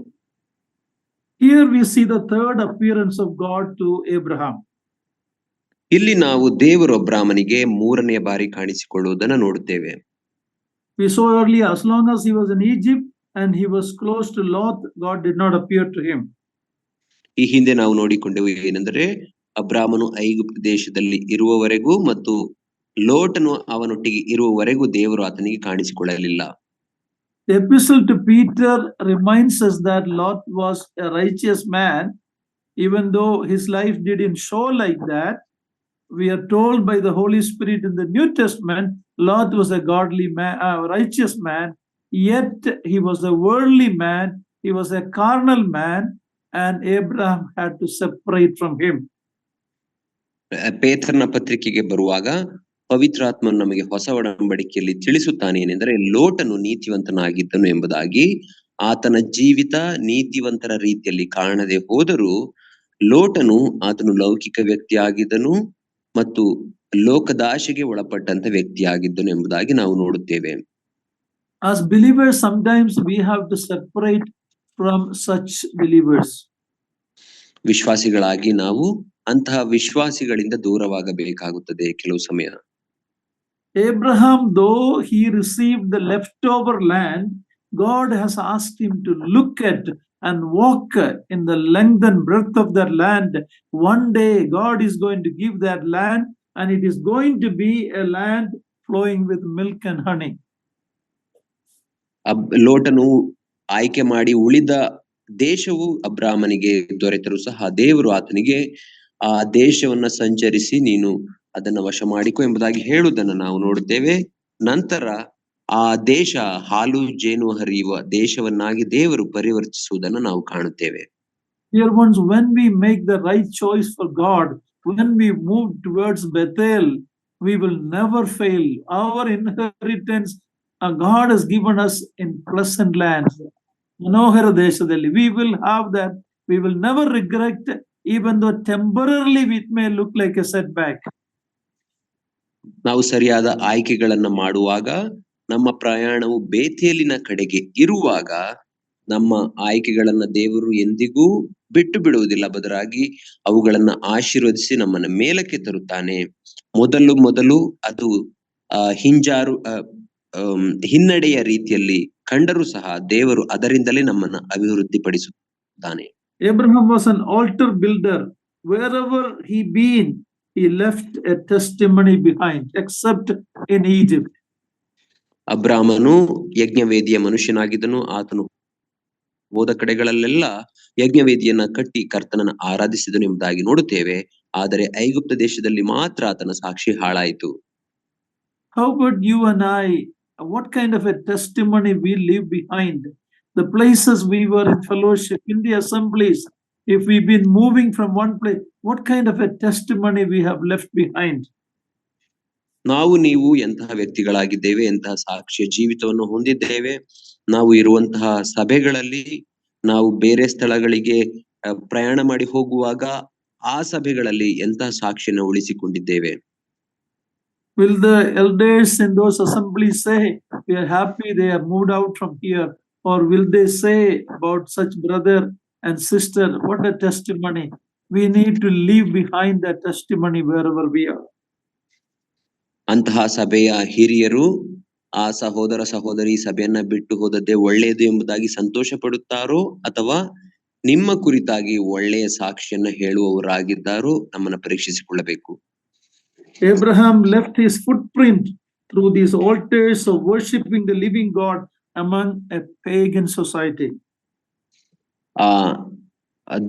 Here we see the third appearance of God to Abraham. ಇಲ್ಲಿ ನಾವು ದೇವರು ಅಬ್ರಾಮನಿಗೆ ಮೂರನೇ ಬಾರಿ ಕಾಣಿಸಿಕೊಳ್ಳುವುದನ್ನು ನೋಡುತ್ತೇವೆ. We saw earlier, as long as he was in Egypt and he was close to Lot, God did not appear to him. ಈ ಹಿಂದೆ ನಾವು ನೋಡಿಕೊಂಡೆವು ಏನೆಂದರೆ, ಅಬ್ರಾಮನು ಐಗುಪ್ತ ದೇಶದಲ್ಲಿ ಇರುವವರೆಗೂ ಮತ್ತು ಲೋಟನು ಅವನೊಟ್ಟಿಗೆ ಇರುವವರೆಗೂ ದೇವರು ಆತನಿಗೆ ಕಾಣಿಸಿಕೊಳ್ಳಲಿಲ್ಲ. The epistle to Peter reminds us that Lot was a righteous man, even though his life didn't show like that. We are told by the Holy Spirit in the New Testament, Lot was a godly man, a righteous man, yet he was a worldly man, he was a carnal man, and Abraham had to separate from him. ಪೇತ್ರನ ಪತ್ರಿಕೆಗೆ ಬರುವಾಗ ಪವಿತ್ರಾತ್ಮನು ನಮಗೆ ಹೊಸ ಒಡಂಬಡಿಕೆಯಲ್ಲಿ ತಿಳಿಸುತ್ತಾನೆ ಏನೆಂದರೆ, ಲೋಟನು ನೀತಿವಂತನಾಗಿದ್ದನು ಎಂಬುದಾಗಿ. ಆತನ ಜೀವಿತ ನೀತಿವಂತರ ರೀತಿಯಲ್ಲಿ ಕಾಣದೆ ಹೋದರೂ ಲೋಟನು ಆತನು ಲೌಕಿಕ ವ್ಯಕ್ತಿಯಾಗಿದ್ದನು ಮತ್ತು ಲೋಕದಾಶೆಗೆ ಒಳಪಟ್ಟಂತ ವ್ಯಕ್ತಿಯಾಗಿದ್ದನು ಎಂಬುದಾಗಿ ನಾವು ನೋಡುತ್ತೇವೆ. As believers, sometimes we have to separate from such believers. ವಿಶ್ವಾಸಿಗಳಾಗಿ ನಾವು ಅಂತಹ ವಿಶ್ವಾಸಿಗಳಿಂದ ದೂರವಾಗಬೇಕಾಗುತ್ತದೆ ಕೆಲವು ಸಮಯ. Abraham, though he received the leftover land, God has asked him to look at and walk in the length and breadth of that land. One day God is going to give that land, and it is going to be a land flowing with milk and honey. ಲೋಟನು ಆಯ್ಕೆ ಮಾಡಿ ಉಳಿದ ದೇಶವು ಅಬ್ರಾಮನಿಗೆ ದೊರೆತರೂ ಸಹ ದೇವರು ಆತನಿಗೆ ಆ ದೇಶವನ್ನ ಸಂಚರಿಸಿ ನೀನು ಅದನ್ನ ವಶ ಮಾಡಿಕೊ ಎಂಬುದಾಗಿ ಹೇಳುವುದನ್ನು ನಾವು ನೋಡುತ್ತೇವೆ. ನಂತರ ಆ ದೇಶ ಹಾಲು ಜೇನು ಹರಿಯುವ ದೇಶವನ್ನಾಗಿ ದೇವರು ಪರಿವರ್ತಿಸುವುದನ್ನು ನಾವು ಕಾಣುತ್ತೇವೆ. Dear ones, when we make the right choice for God, when we move towards Bethel, we will never fail. Our inheritance, God has given us in pleasant lands. Manohara Deshadalli. We will have that. We will never regret, even though temporarily it may look like a setback. ನಾವು ಸರಿಯಾದ ಆಯ್ಕೆಗಳನ್ನ ಮಾಡುವಾಗ ನಮ್ಮ ಪ್ರಯಾಣವು ಬೇತೇಲಿನ ಕಡೆಗೆ ಇರುವಾಗ ನಮ್ಮ ಆಯ್ಕೆಗಳನ್ನ ದೇವರು ಎಂದಿಗೂ ಬಿಟ್ಟು ಬಿಡುವುದಿಲ್ಲ, ಬದಲಾಗಿ ಅವುಗಳನ್ನ ಆಶೀರ್ವದಿಸಿ ನಮ್ಮನ್ನ ಮೇಲಕ್ಕೆ ತರುತ್ತಾನೆ. ಮೊದಲು ಅದು ಹಿನ್ನಡೆಯ ರೀತಿಯಲ್ಲಿ ಕಂಡರೂ ಸಹ ದೇವರು ಅದರಿಂದಲೇ ನಮ್ಮನ್ನ ಅಭಿವೃದ್ಧಿಪಡಿಸುತ್ತಾನೆ. Abraham was an altar builder. Wherever he been, he left a testimony behind, except in Egypt. ಅಬ್ರಾಮನು ಯಜ್ಞವೇದಿಯ ಮನುಷ್ಯನಾಗಿದ್ದನು. ಆತನು ಹೋದ ಕಡೆಗಳಲ್ಲೆಲ್ಲ ಯಜ್ಞವೇದಿಯನ್ನ ಕಟ್ಟಿ ಕರ್ತನನ್ನು ಆರಾಧಿಸಿದನು ಎಂಬುದಾಗಿ ನೋಡುತ್ತೇವೆ. ಆದರೆ ಐಗುಪ್ತ ದೇಶದಲ್ಲಿ ಮಾತ್ರ ಆತನ ಸಾಕ್ಷಿ ಹಾಳಾಯಿತು. How about you and I? What kind of a testimony we leave behind? The places we were in fellowship, in the assemblies, if we've been moving from one place, what kind of a testimony we have left behind? ನಾವು ನೀವು ಎಂತಹ ವ್ಯಕ್ತಿಗಳಾಗಿದ್ದೇವೆ, ಎಂತಹ ಸಾಕ್ಷ್ಯ ಜೀವಿತವನ್ನು ಹೊಂದಿದ್ದೇವೆ. ನಾವು ಇರುವಂತಹ ಸಭೆಗಳಲ್ಲಿ, ನಾವು ಬೇರೆ ಸ್ಥಳಗಳಿಗೆ ಪ್ರಯಾಣ ಮಾಡಿ ಹೋಗುವಾಗ ಆ ಸಭೆಗಳಲ್ಲಿ ಎಂತಹ ಸಾಕ್ಷಿಯನ್ನು ಉಳಿಸಿಕೊಂಡಿದ್ದೇವೆ. Will the elders in those assemblies say, we are happy they are moved out from here? Or will they say about such brother and sister, what a testimony? We need to leave behind that testimony wherever we are. ಅಂತಹ ಸಭೆಯ ಹಿರಿಯರು ಆ ಸಹೋದರ ಸಹೋದರಿ ಸಭೆಯನ್ನ ಬಿಟ್ಟು ಹೋದದ್ದೇ ಒಳ್ಳೆಯದು ಎಂಬುದಾಗಿ ಸಂತೋಷ ಪಡುತ್ತಾರೋ, ಅಥವಾ ನಿಮ್ಮ ಕುರಿತಾಗಿ ಒಳ್ಳೆಯ ಸಾಕ್ಷಿಯನ್ನ ಹೇಳುವವರಾಗಿದ್ದಾರೋ ನಮ್ಮನ್ನ ಪರೀಕ್ಷಿಸಿಕೊಳ್ಳಬೇಕು. Abraham left his footprint through these altars of worshiping the living God among a pagan society. ಆ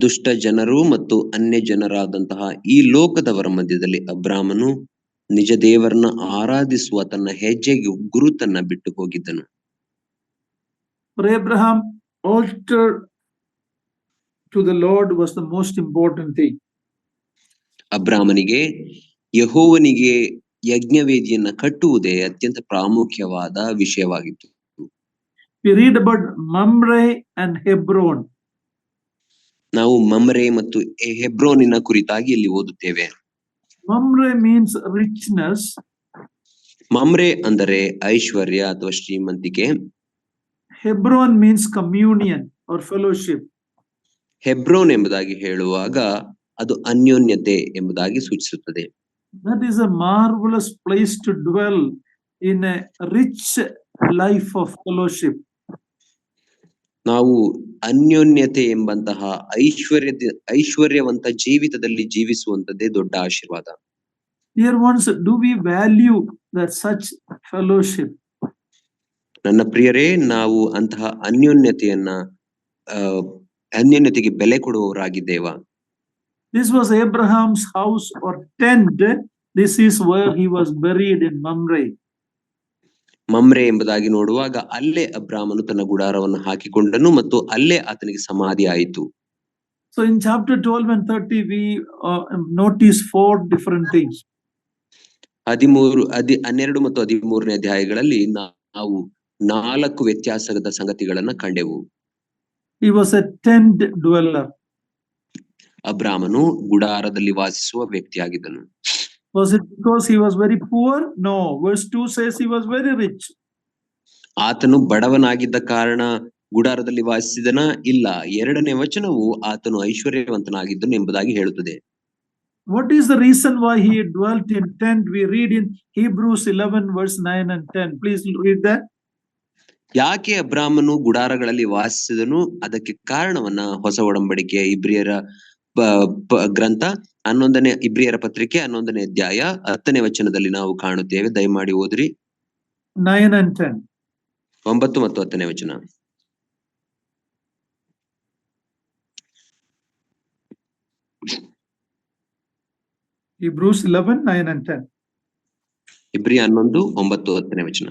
ದುಷ್ಟ ಜನರು ಮತ್ತು ಅನ್ಯ ಜನರಾದಂತಹ ಈ ಲೋಕದವರ ಮಧ್ಯದಲ್ಲಿ ಅಬ್ರಾಮನು ನಿಜ ದೇವರನ್ನ ಆರಾಧಿಸುವ ತನ್ನ ಹೆಜ್ಜೆಗೆ ಗುರುತನ್ನ ಬಿಟ್ಟು ಹೋಗಿದ್ದನು. For Abraham, altar to the Lord was the most important thing. ಅಬ್ರಾಮನಿಗೆ ಯೆಹೋವನಿಗೆ ಯಜ್ಞವೇದಿಯನ್ನ ಕಟ್ಟುವುದೇ ಅತ್ಯಂತ ಪ್ರಾಮುಖ್ಯವಾದ ವಿಷಯವಾಗಿತ್ತು. We read about Mamre and Hebron. ನಾವು ಮಮ್ರೆ ಮತ್ತು ಹೆಬ್ರೋನಿನ ಕುರಿತಾಗಿ ಇಲ್ಲಿ ಓದುತ್ತೇವೆ. Mamre means richness. ಮಮ್ರೆ ಅಂದರೆ ಐಶ್ವರ್ಯ ಅಥವಾ ಶ್ರೀಮಂತಿಕೆ. Hebron means communion or fellowship. Hebron ಎಂಬುದಾಗಿ ಹೇಳುವಾಗ ಅದು ಅನ್ಯೋನ್ಯತೆ ಎಂಬುದಾಗಿ ಸೂಚಿಸುತ್ತದೆ. That is a marvelous place to dwell in a rich life of fellowship. ನಾವು ಅನ್ಯೋನ್ಯತೆ ಎಂಬಂತಹ ಐಶ್ವರ್ಯವಂತ ಜೀವಿತದಲ್ಲಿ ಜೀವಿಸುವಂತದ್ದೇ ದೊಡ್ಡ ಆಶೀರ್ವಾದ. Dear ones, do we value that such fellowship? ನನ್ನ ಪ್ರಿಯರೇ, ನಾವು ಅಂತಹ ಅನ್ಯೋನ್ಯತೆಗೆ ಬೆಲೆ ಕೊಡುವವರಾಗಿದ್ದೇವಾ? This was Abraham's house or tent. This is where he was buried in Mamre. ಮಮ್ರೆ ಎಂಬುದಾಗಿ ನೋಡುವಾಗ ಅಲ್ಲೇ ಅಬ್ರಾಮನು ತನ್ನ ಗುಡಾರವನ್ನು ಹಾಕಿಕೊಂಡನು ಮತ್ತು ಅಲ್ಲೇ ಆತನಿಗೆ ಸಮಾಧಿ ಆಯಿತು. So in chapter 12 and 30 we notice 4 different things. 12 ಮತ್ತು 13ನೇ ಅಧ್ಯಾಯಗಳಲ್ಲಿ ನಾವು 4 ವ್ಯತ್ಯಾಸದ ಸಂಗತಿಗಳನ್ನ ಕಂಡೆವು. He was a tent dweller. ಅಬ್ರಾಮನು ಗುಡಾರದಲ್ಲಿ ವಾಸಿಸುವ ವ್ಯಕ್ತಿಯಾಗಿದ್ದನು. Was it because he was very poor? No. Verse 2 says he was very rich. ಆತನು ಬಡವನಾಗಿದ್ದ ಕಾರಣ ಗುಡಾರದಲ್ಲಿ ವಾಸಿಸಿದನ? ಇಲ್ಲ. 2ನೇ ವಚನವು ಆತನು ಐಶ್ವರ್ಯವಂತನಾಗಿದ್ದನು ಎಂಬುದಾಗಿ ಹೇಳುತ್ತದೆ. What is the reason why he dwelt in tent? We read in Hebrews 11 verse 9 and 10. Please read that. ಯಾಕೆ ಅಬ್ರಾಮನು ಗುಡಾರಗಳಲ್ಲಿ ವಾಸಿಸಿದನು? ಅದಕ್ಕೆ ಕಾರಣವನ್ನ ಹೊಸ ಒಡಂಬಡಿಕೆಯ ಇಬ್ರಿಯರ ಗ್ರಂಥ ಇಬ್ರಿಯರ ಪತ್ರಿಕೆ 11ನೇ ಅಧ್ಯಾಯ 10ನೇ ವಚನದಲ್ಲಿ ನಾವು ಕಾಣುತ್ತೇವೆ. ದಯಮಾಡಿ ಓದ್ರಿ. 9 and 10. 9 ಮತ್ತು 10ನೇ ವಚನ. Hebrews 11, 9 and 10. ಇಬ್ರಿ 11, 9, 10ನೇ ವಚನ.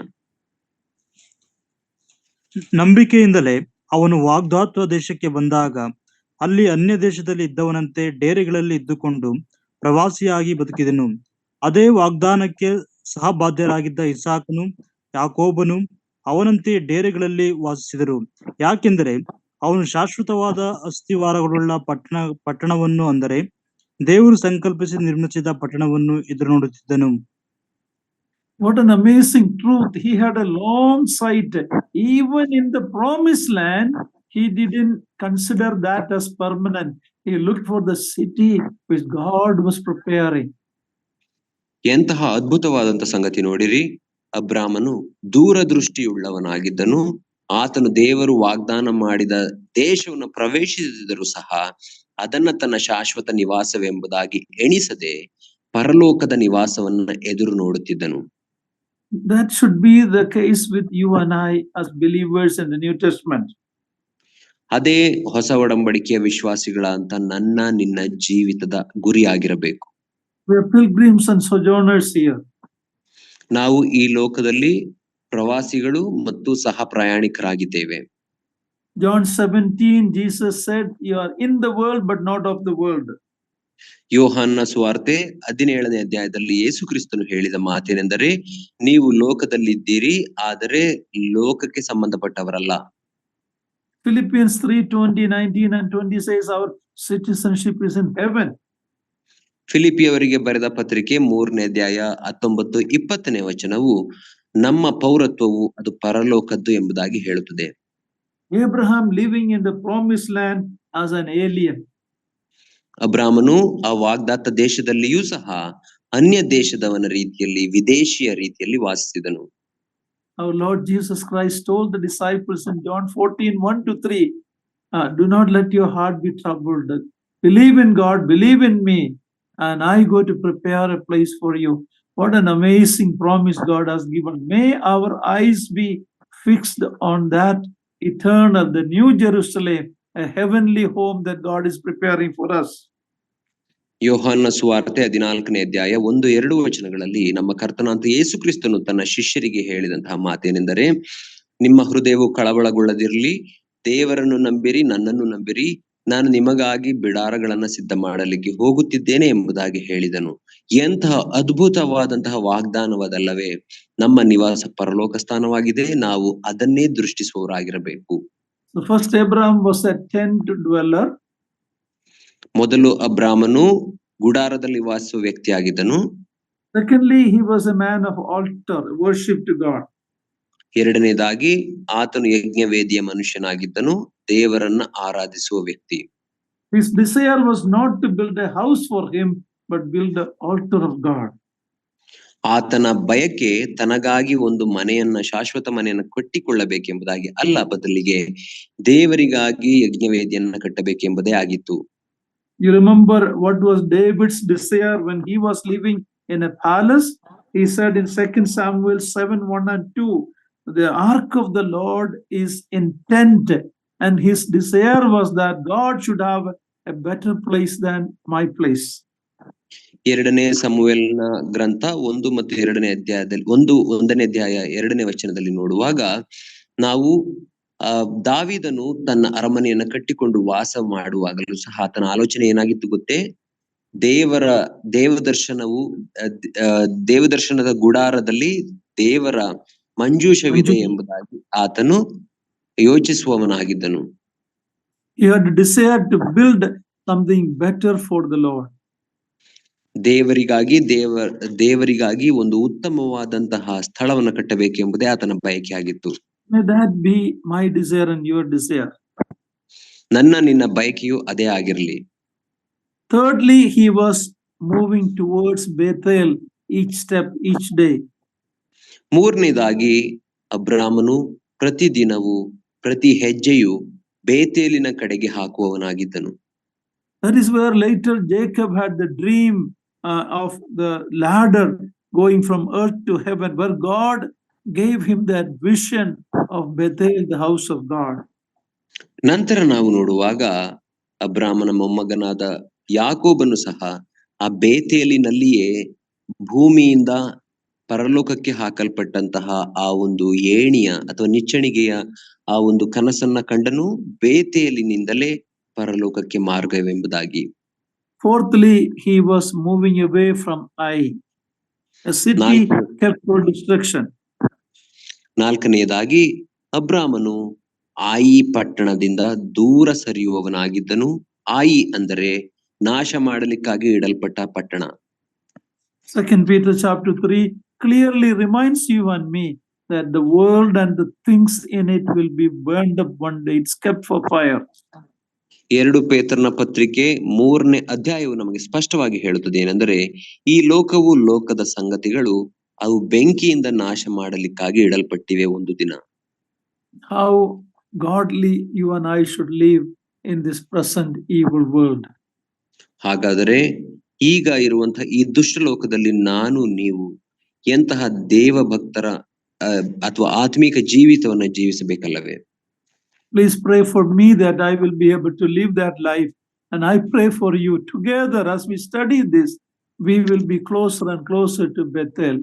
ನಂಬಿಕೆಯಿಂದಲೇ ಅವನು ವಾಗ್ದಾತ್ವ ದೇಶಕ್ಕೆ ಬಂದಾಗ ಅಲ್ಲಿ ಅನ್ಯ ದೇಶದಲ್ಲಿ ಇದ್ದವನಂತೆ ಡೇರೆಗಳಲ್ಲಿ ಇದ್ದುಕೊಂಡು ಪ್ರವಾಸಿಯಾಗಿ ಬದುಕಿದನು. ಅದೇ ವಾಗ್ದಾನಕ್ಕೆ ಸಹಬಾಧ್ಯರಾಗಿದ್ದ ಇಸಾಕನು ಯಾಕೋಬನು ಅವನಂತೆ ಡೇರೆಗಳಲ್ಲಿ ವಾಸಿಸಿದರು. ಯಾಕೆಂದರೆ ಅವನು ಶಾಶ್ವತವಾದ ಅಸ್ಥಿವಾರಗಳುಳ್ಳ ಪಟ್ಟಣವನ್ನು ಅಂದರೆ ದೇವರು ಸಂಕಲ್ಪಿಸಿ ನಿರ್ಮಿಸಿದ ಪಟ್ಟಣವನ್ನು ಎದುರು ನೋಡುತ್ತಿದ್ದನು. What an amazing truth. He had a long sight. Even in the promised land, he didn't consider that as permanent. He looked for the city which God was preparing. ಎಂತಹ ಅದ್ಭುತವಾದಂತ ಸಂಗತಿ ನೋಡಿರಿ. ಅಬ್ರಾಮನು ದೂರದೃಷ್ಟಿಯುಳ್ಳವನಾಗಿದ್ದನು. ಆತನು ದೇವರು ವಾಗ್ದಾನ ಮಾಡಿದ ದೇಶವನ್ನು ಪ್ರವೇಶಿಸಿದರೂ ಸಹ ಅದನ್ನ ತನ್ನ ಶಾಶ್ವತ ನಿವಾಸವೆಂಬುದಾಗಿ ಎಣಿಸದೆ ಪರಲೋಕದ ನಿವಾಸವನ್ನ ಎದುರು ನೋಡುತ್ತಿದ್ದನು. That should be the case with you and I as believers in the New Testament. ಅದೇ ಹೊಸ ಒಡಂಬಡಿಕೆಯ ವಿಶ್ವಾಸಿಗಳ ಅಂತ ನನ್ನ ನಿನ್ನ ಜೀವಿತದ ಗುರಿಯಾಗಿರಬೇಕು. We are pilgrims and sojourners here. ನಾವು ಈ ಲೋಕದಲ್ಲಿ ಪ್ರವಾಸಿಗಳು ಮತ್ತು ಸಹ ಪ್ರಯಾಣಿಕರಾಗಿದ್ದೇವೆ. John 17, Jesus said, "You are in the world, but not of the world." ಯೋಹಾನನ ಸುವಾರ್ತೆ 17ನೇ ಅಧ್ಯಾಯದಲ್ಲಿ ಯೇಸು ಕ್ರಿಸ್ತನು ಹೇಳಿದ ಮಾತೇನೆಂದರೆ, ನೀವು ಲೋಕದಲ್ಲಿದ್ದೀರಿ, ಆದರೆ ಲೋಕಕ್ಕೆ ಸಂಬಂಧಪಟ್ಟವರಲ್ಲ. Philippians 3:20, 19 and 20 says our citizenship is in heaven. ಫಿಲಿಪಿಯವರಿಗೆ ಬರೆದ ಪತ್ರಿಕೆ 3ನೇ ಅಧ್ಯಾಯ 19, 20ನೇ ವಚನವು ನಮ್ಮ ಪೌರತ್ವವು ಅದು ಪರಲೋಕದ್ದು ಎಂಬುದಾಗಿ ಹೇಳುತ್ತದೆ. Abraham living in the promised land as an alien. ಅಬ್ರಾಮನು ಆ ವಾಗ್ದಾತ ದೇಶದಲ್ಲಿಯೂ ಸಹ ಅನ್ಯ ದೇಶದವನ ರೀತಿಯಲ್ಲಿ, ವಿದೇಶಿಯ ರೀತಿಯಲ್ಲಿ ವಾಸಿಸಿದನು. Our Lord Jesus Christ told the disciples in John 14, 1-3, do not let your heart be troubled. Believe in God, believe in me, and I go to prepare a place for you. What an amazing promise God has given. May our eyes be fixed on that eternal, the new Jerusalem, a heavenly home that God is preparing for us. ಯೋಹಾನನ ಸುವಾರ್ತೆ 14ನೇ ಅಧ್ಯಾಯ 1-2 ವಚನಗಳಲ್ಲಿ ನಮ್ಮ ಕರ್ತನಾದ ಯೇಸು ಕ್ರಿಸ್ತನು ತನ್ನ ಶಿಷ್ಯರಿಗೆ ಹೇಳಿದಂತಹ ಮಾತೇನೆಂದರೆ, ನಿಮ್ಮ ಹೃದಯವು ಕಳವಳಗೊಳ್ಳದಿರಲಿ, ದೇವರನ್ನು ನಂಬಿರಿ, ನನ್ನನ್ನು ನಂಬಿರಿ. ನಾನು ನಿಮಗಾಗಿ ಬಿಡಾರಗಳನ್ನ ಸಿದ್ಧ ಮಾಡಲಿಕ್ಕೆ ಹೋಗುತ್ತಿದ್ದೇನೆ ಎಂಬುದಾಗಿ ಹೇಳಿದನು. ಎಂತಹ ಅದ್ಭುತವಾದಂತಹ ವಾಗ್ದಾನವದಲ್ಲವೇ? ನಮ್ಮ ನಿವಾಸ ಪರಲೋಕ ಸ್ಥಾನವಾಗಿದೆ, ನಾವು ಅದನ್ನೇ ದೃಷ್ಟಿಸುವವರಾಗಿರಬೇಕು. The first Abraham was a tent dweller. ಮೊದಲು ಅಬ್ರಾಮನು ಗುಡಾರದಲ್ಲಿ ವಾಸಿಸುವ ವ್ಯಕ್ತಿಯಾಗಿದ್ದನು. Secondly, he was a man of altar, worship to God. ಎರಡನೇದಾಗಿ ಆತನು ಯಜ್ಞವೇದಿಯ ಮನುಷ್ಯನಾಗಿದ್ದನು, ದೇವರನ್ನ ಆರಾಧಿಸುವ ವ್ಯಕ್ತಿ. His desire was not to build a house for him, but build the altar of God. ಆತನ ಬಯಕೆ ತನಗಾಗಿ ಒಂದು ಮನೆಯನ್ನ, ಶಾಶ್ವತ ಮನೆಯನ್ನ ಕಟ್ಟಿಕೊಳ್ಳಬೇಕೆಂಬುದಾಗಿ ಅಲ್ಲ, ಬದಲಿಗೆ ದೇವರಿಗಾಗಿ ಯಜ್ಞವೇದಿಯನ್ನ ಕಟ್ಟಬೇಕೆಂಬುದೇ ಆಗಿತ್ತು. You remember what was David's desire when he was living in a palace? He said in 2 Samuel 7, 1 and 2, the ark of the Lord is in tent, and his desire was that God should have a better place than my place. 2ನೇ ಸಮುವೇಲನ ಗ್ರಂಥ 1 ಮತ್ತು 2ನೇ ಅಧ್ಯಾಯದಲ್ಲಿ 1ನೇ ಅಧ್ಯಾಯ 2ನೇ ವಚನದಲ್ಲಿ ನೋಡುವಾಗ ನಾವು ದಾವೀದನು ತನ್ನ ಅರಮನೆಯನ್ನ ಕಟ್ಟಿಕೊಂಡು ವಾಸ ಮಾಡುವಾಗಲೂ ಸಹ ಆತನ ಆಲೋಚನೆ ಏನಾಗಿತ್ತು ಗೊತ್ತೇ? ದೇವದರ್ಶನದ ಗುಡಾರದಲ್ಲಿ ದೇವರ ಮಂಜೂಷವಿದೆ ಎಂಬುದಾಗಿ ಆತನು ಯೋಚಿಸುವವನಾಗಿದ್ದನು. He had desired to build something better for the Lord. ದೇವರಿಗಾಗಿ ಒಂದು ಉತ್ತಮವಾದಂತಹ ಸ್ಥಳವನ್ನು ಕಟ್ಟಬೇಕೆಂಬುದೇ ಆತನ ಬಯಕೆ ಆಗಿತ್ತು. May that be my desire and your desire. ನನ್ನ ನಿನ್ನ ಬಯಕೆಯು ಅದೇ ಆಗಿರಲಿ. Thirdly, he was moving towards Bethel each step, each day. ಮೂರನೇದಾಗಿ ಅಬ್ರಾಮನು ಪ್ರತಿದಿನವೂ ಪ್ರತಿ ಹೆಜ್ಜೆಯು ಬೇತೇಲಿನ ಕಡೆಗೆ ಹಾಕುವವನಾಗಿದ್ದನು. That is where later Jacob had the dream of the ladder going from earth to heaven, where God gave him that vision of Bethel, the house of God. ನಂತರ ನಾವು ನೋಡುವಾಗ ಅಬ್ರಾಮನ ಮೊಮ್ಮಗನಾದ ಯಾಕೋಬನು ಸಹ ಆ ಬೇತೇಲಿನಲ್ಲಿಯೇ ಭೂಮಿಯಿಂದ ಪರಲೋಕಕ್ಕೆ ಹಾಕಲ್ಪಟ್ಟಂತಹ ಆ ಒಂದು ಏಣಿಯ ಅಥವಾ ನಿಚ್ಚಣಿಗೆಯ ಆ ಒಂದು ಕನಸನ್ನ ಕಂಡನು, ಬೇತೇಲಿನಿಂದಲೇ ಪರಲೋಕಕ್ಕೆ ಮಾರ್ಗವೆಂಬುದಾಗಿ. Fourthly, he was moving away from Ai, a city kept for destruction. ನಾಲ್ಕನೆಯದಾಗಿ ಅಬ್ರಾಮನು ಆಯಿ ಪಟ್ಟಣದಿಂದ ದೂರ ಸರಿಯುವವನಾಗಿದ್ದನು. ಆಯಿ ಅಂದರೆ ನಾಶ ಮಾಡಲಿಕ್ಕಾಗಿ ಇಡಲ್ಪಟ್ಟ ಪಟ್ಟಣ. 2 Peter chapter 3 clearly reminds you and me that the world and the things in it will be burned up one day. It's kept for fire. 2 ಪೇತ್ರನ ಪತ್ರಿಕೆ 3ನೇ ಅಧ್ಯಾಯವು ನಮಗೆ ಸ್ಪಷ್ಟವಾಗಿ ಹೇಳುತ್ತದೆ ಏನೆಂದರೆ, ಈ ಲೋಕವು ಲೋಕದ ಸಂಗತಿಗಳು ಅವು ಬೆಂಕಿಯಿಂದ ನಾಶ ಮಾಡಲಿಕ್ಕಾಗಿ ಇಡಲ್ಪಟ್ಟಿವೆ ಒಂದು ದಿನ. How godly you and I should live in this present evil world. ಹಾಗಾದರೆ ಈಗ ಇರುವಂತಹ ಈ ದುಷ್ಟ ಲೋಕದಲ್ಲಿ ನಾನು ನೀವು ಎಂತಹ ದೇವ ಭಕ್ತರ ಅಥವಾ ಆತ್ಮಿಕ ಜೀವಿತವನ್ನ ಜೀವಿಸಬೇಕಲ್ಲವೇ? Please pray for me that I will be able to live that life. And I pray for you. Together, as we study this, we will be closer and closer to Bethel.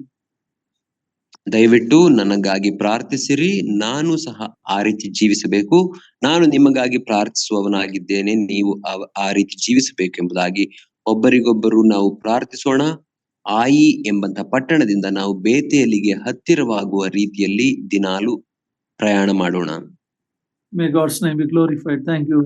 ದಯವಿಟ್ಟು ನನಗಾಗಿ ಪ್ರಾರ್ಥಿಸಿರಿ, ನಾನು ಸಹ ಆ ರೀತಿ ಜೀವಿಸಬೇಕು. ನಾನು ನಿಮಗಾಗಿ ಪ್ರಾರ್ಥಿಸುವವನಾಗಿದ್ದೇನೆ, ನೀವು ಆ ರೀತಿ ಜೀವಿಸಬೇಕು ಎಂಬುದಾಗಿ ಒಬ್ಬರಿಗೊಬ್ಬರು ನಾವು ಪ್ರಾರ್ಥಿಸೋಣ. ಆಯಿ ಎಂಬಂತ ಪಟ್ಟಣದಿಂದ ನಾವು ಬೇತೇಲಿಗೆ ಹತ್ತಿರವಾಗುವ ರೀತಿಯಲ್ಲಿ ದಿನಾಲು ಪ್ರಯಾಣ ಮಾಡೋಣ. May God's name be glorified. Thank you.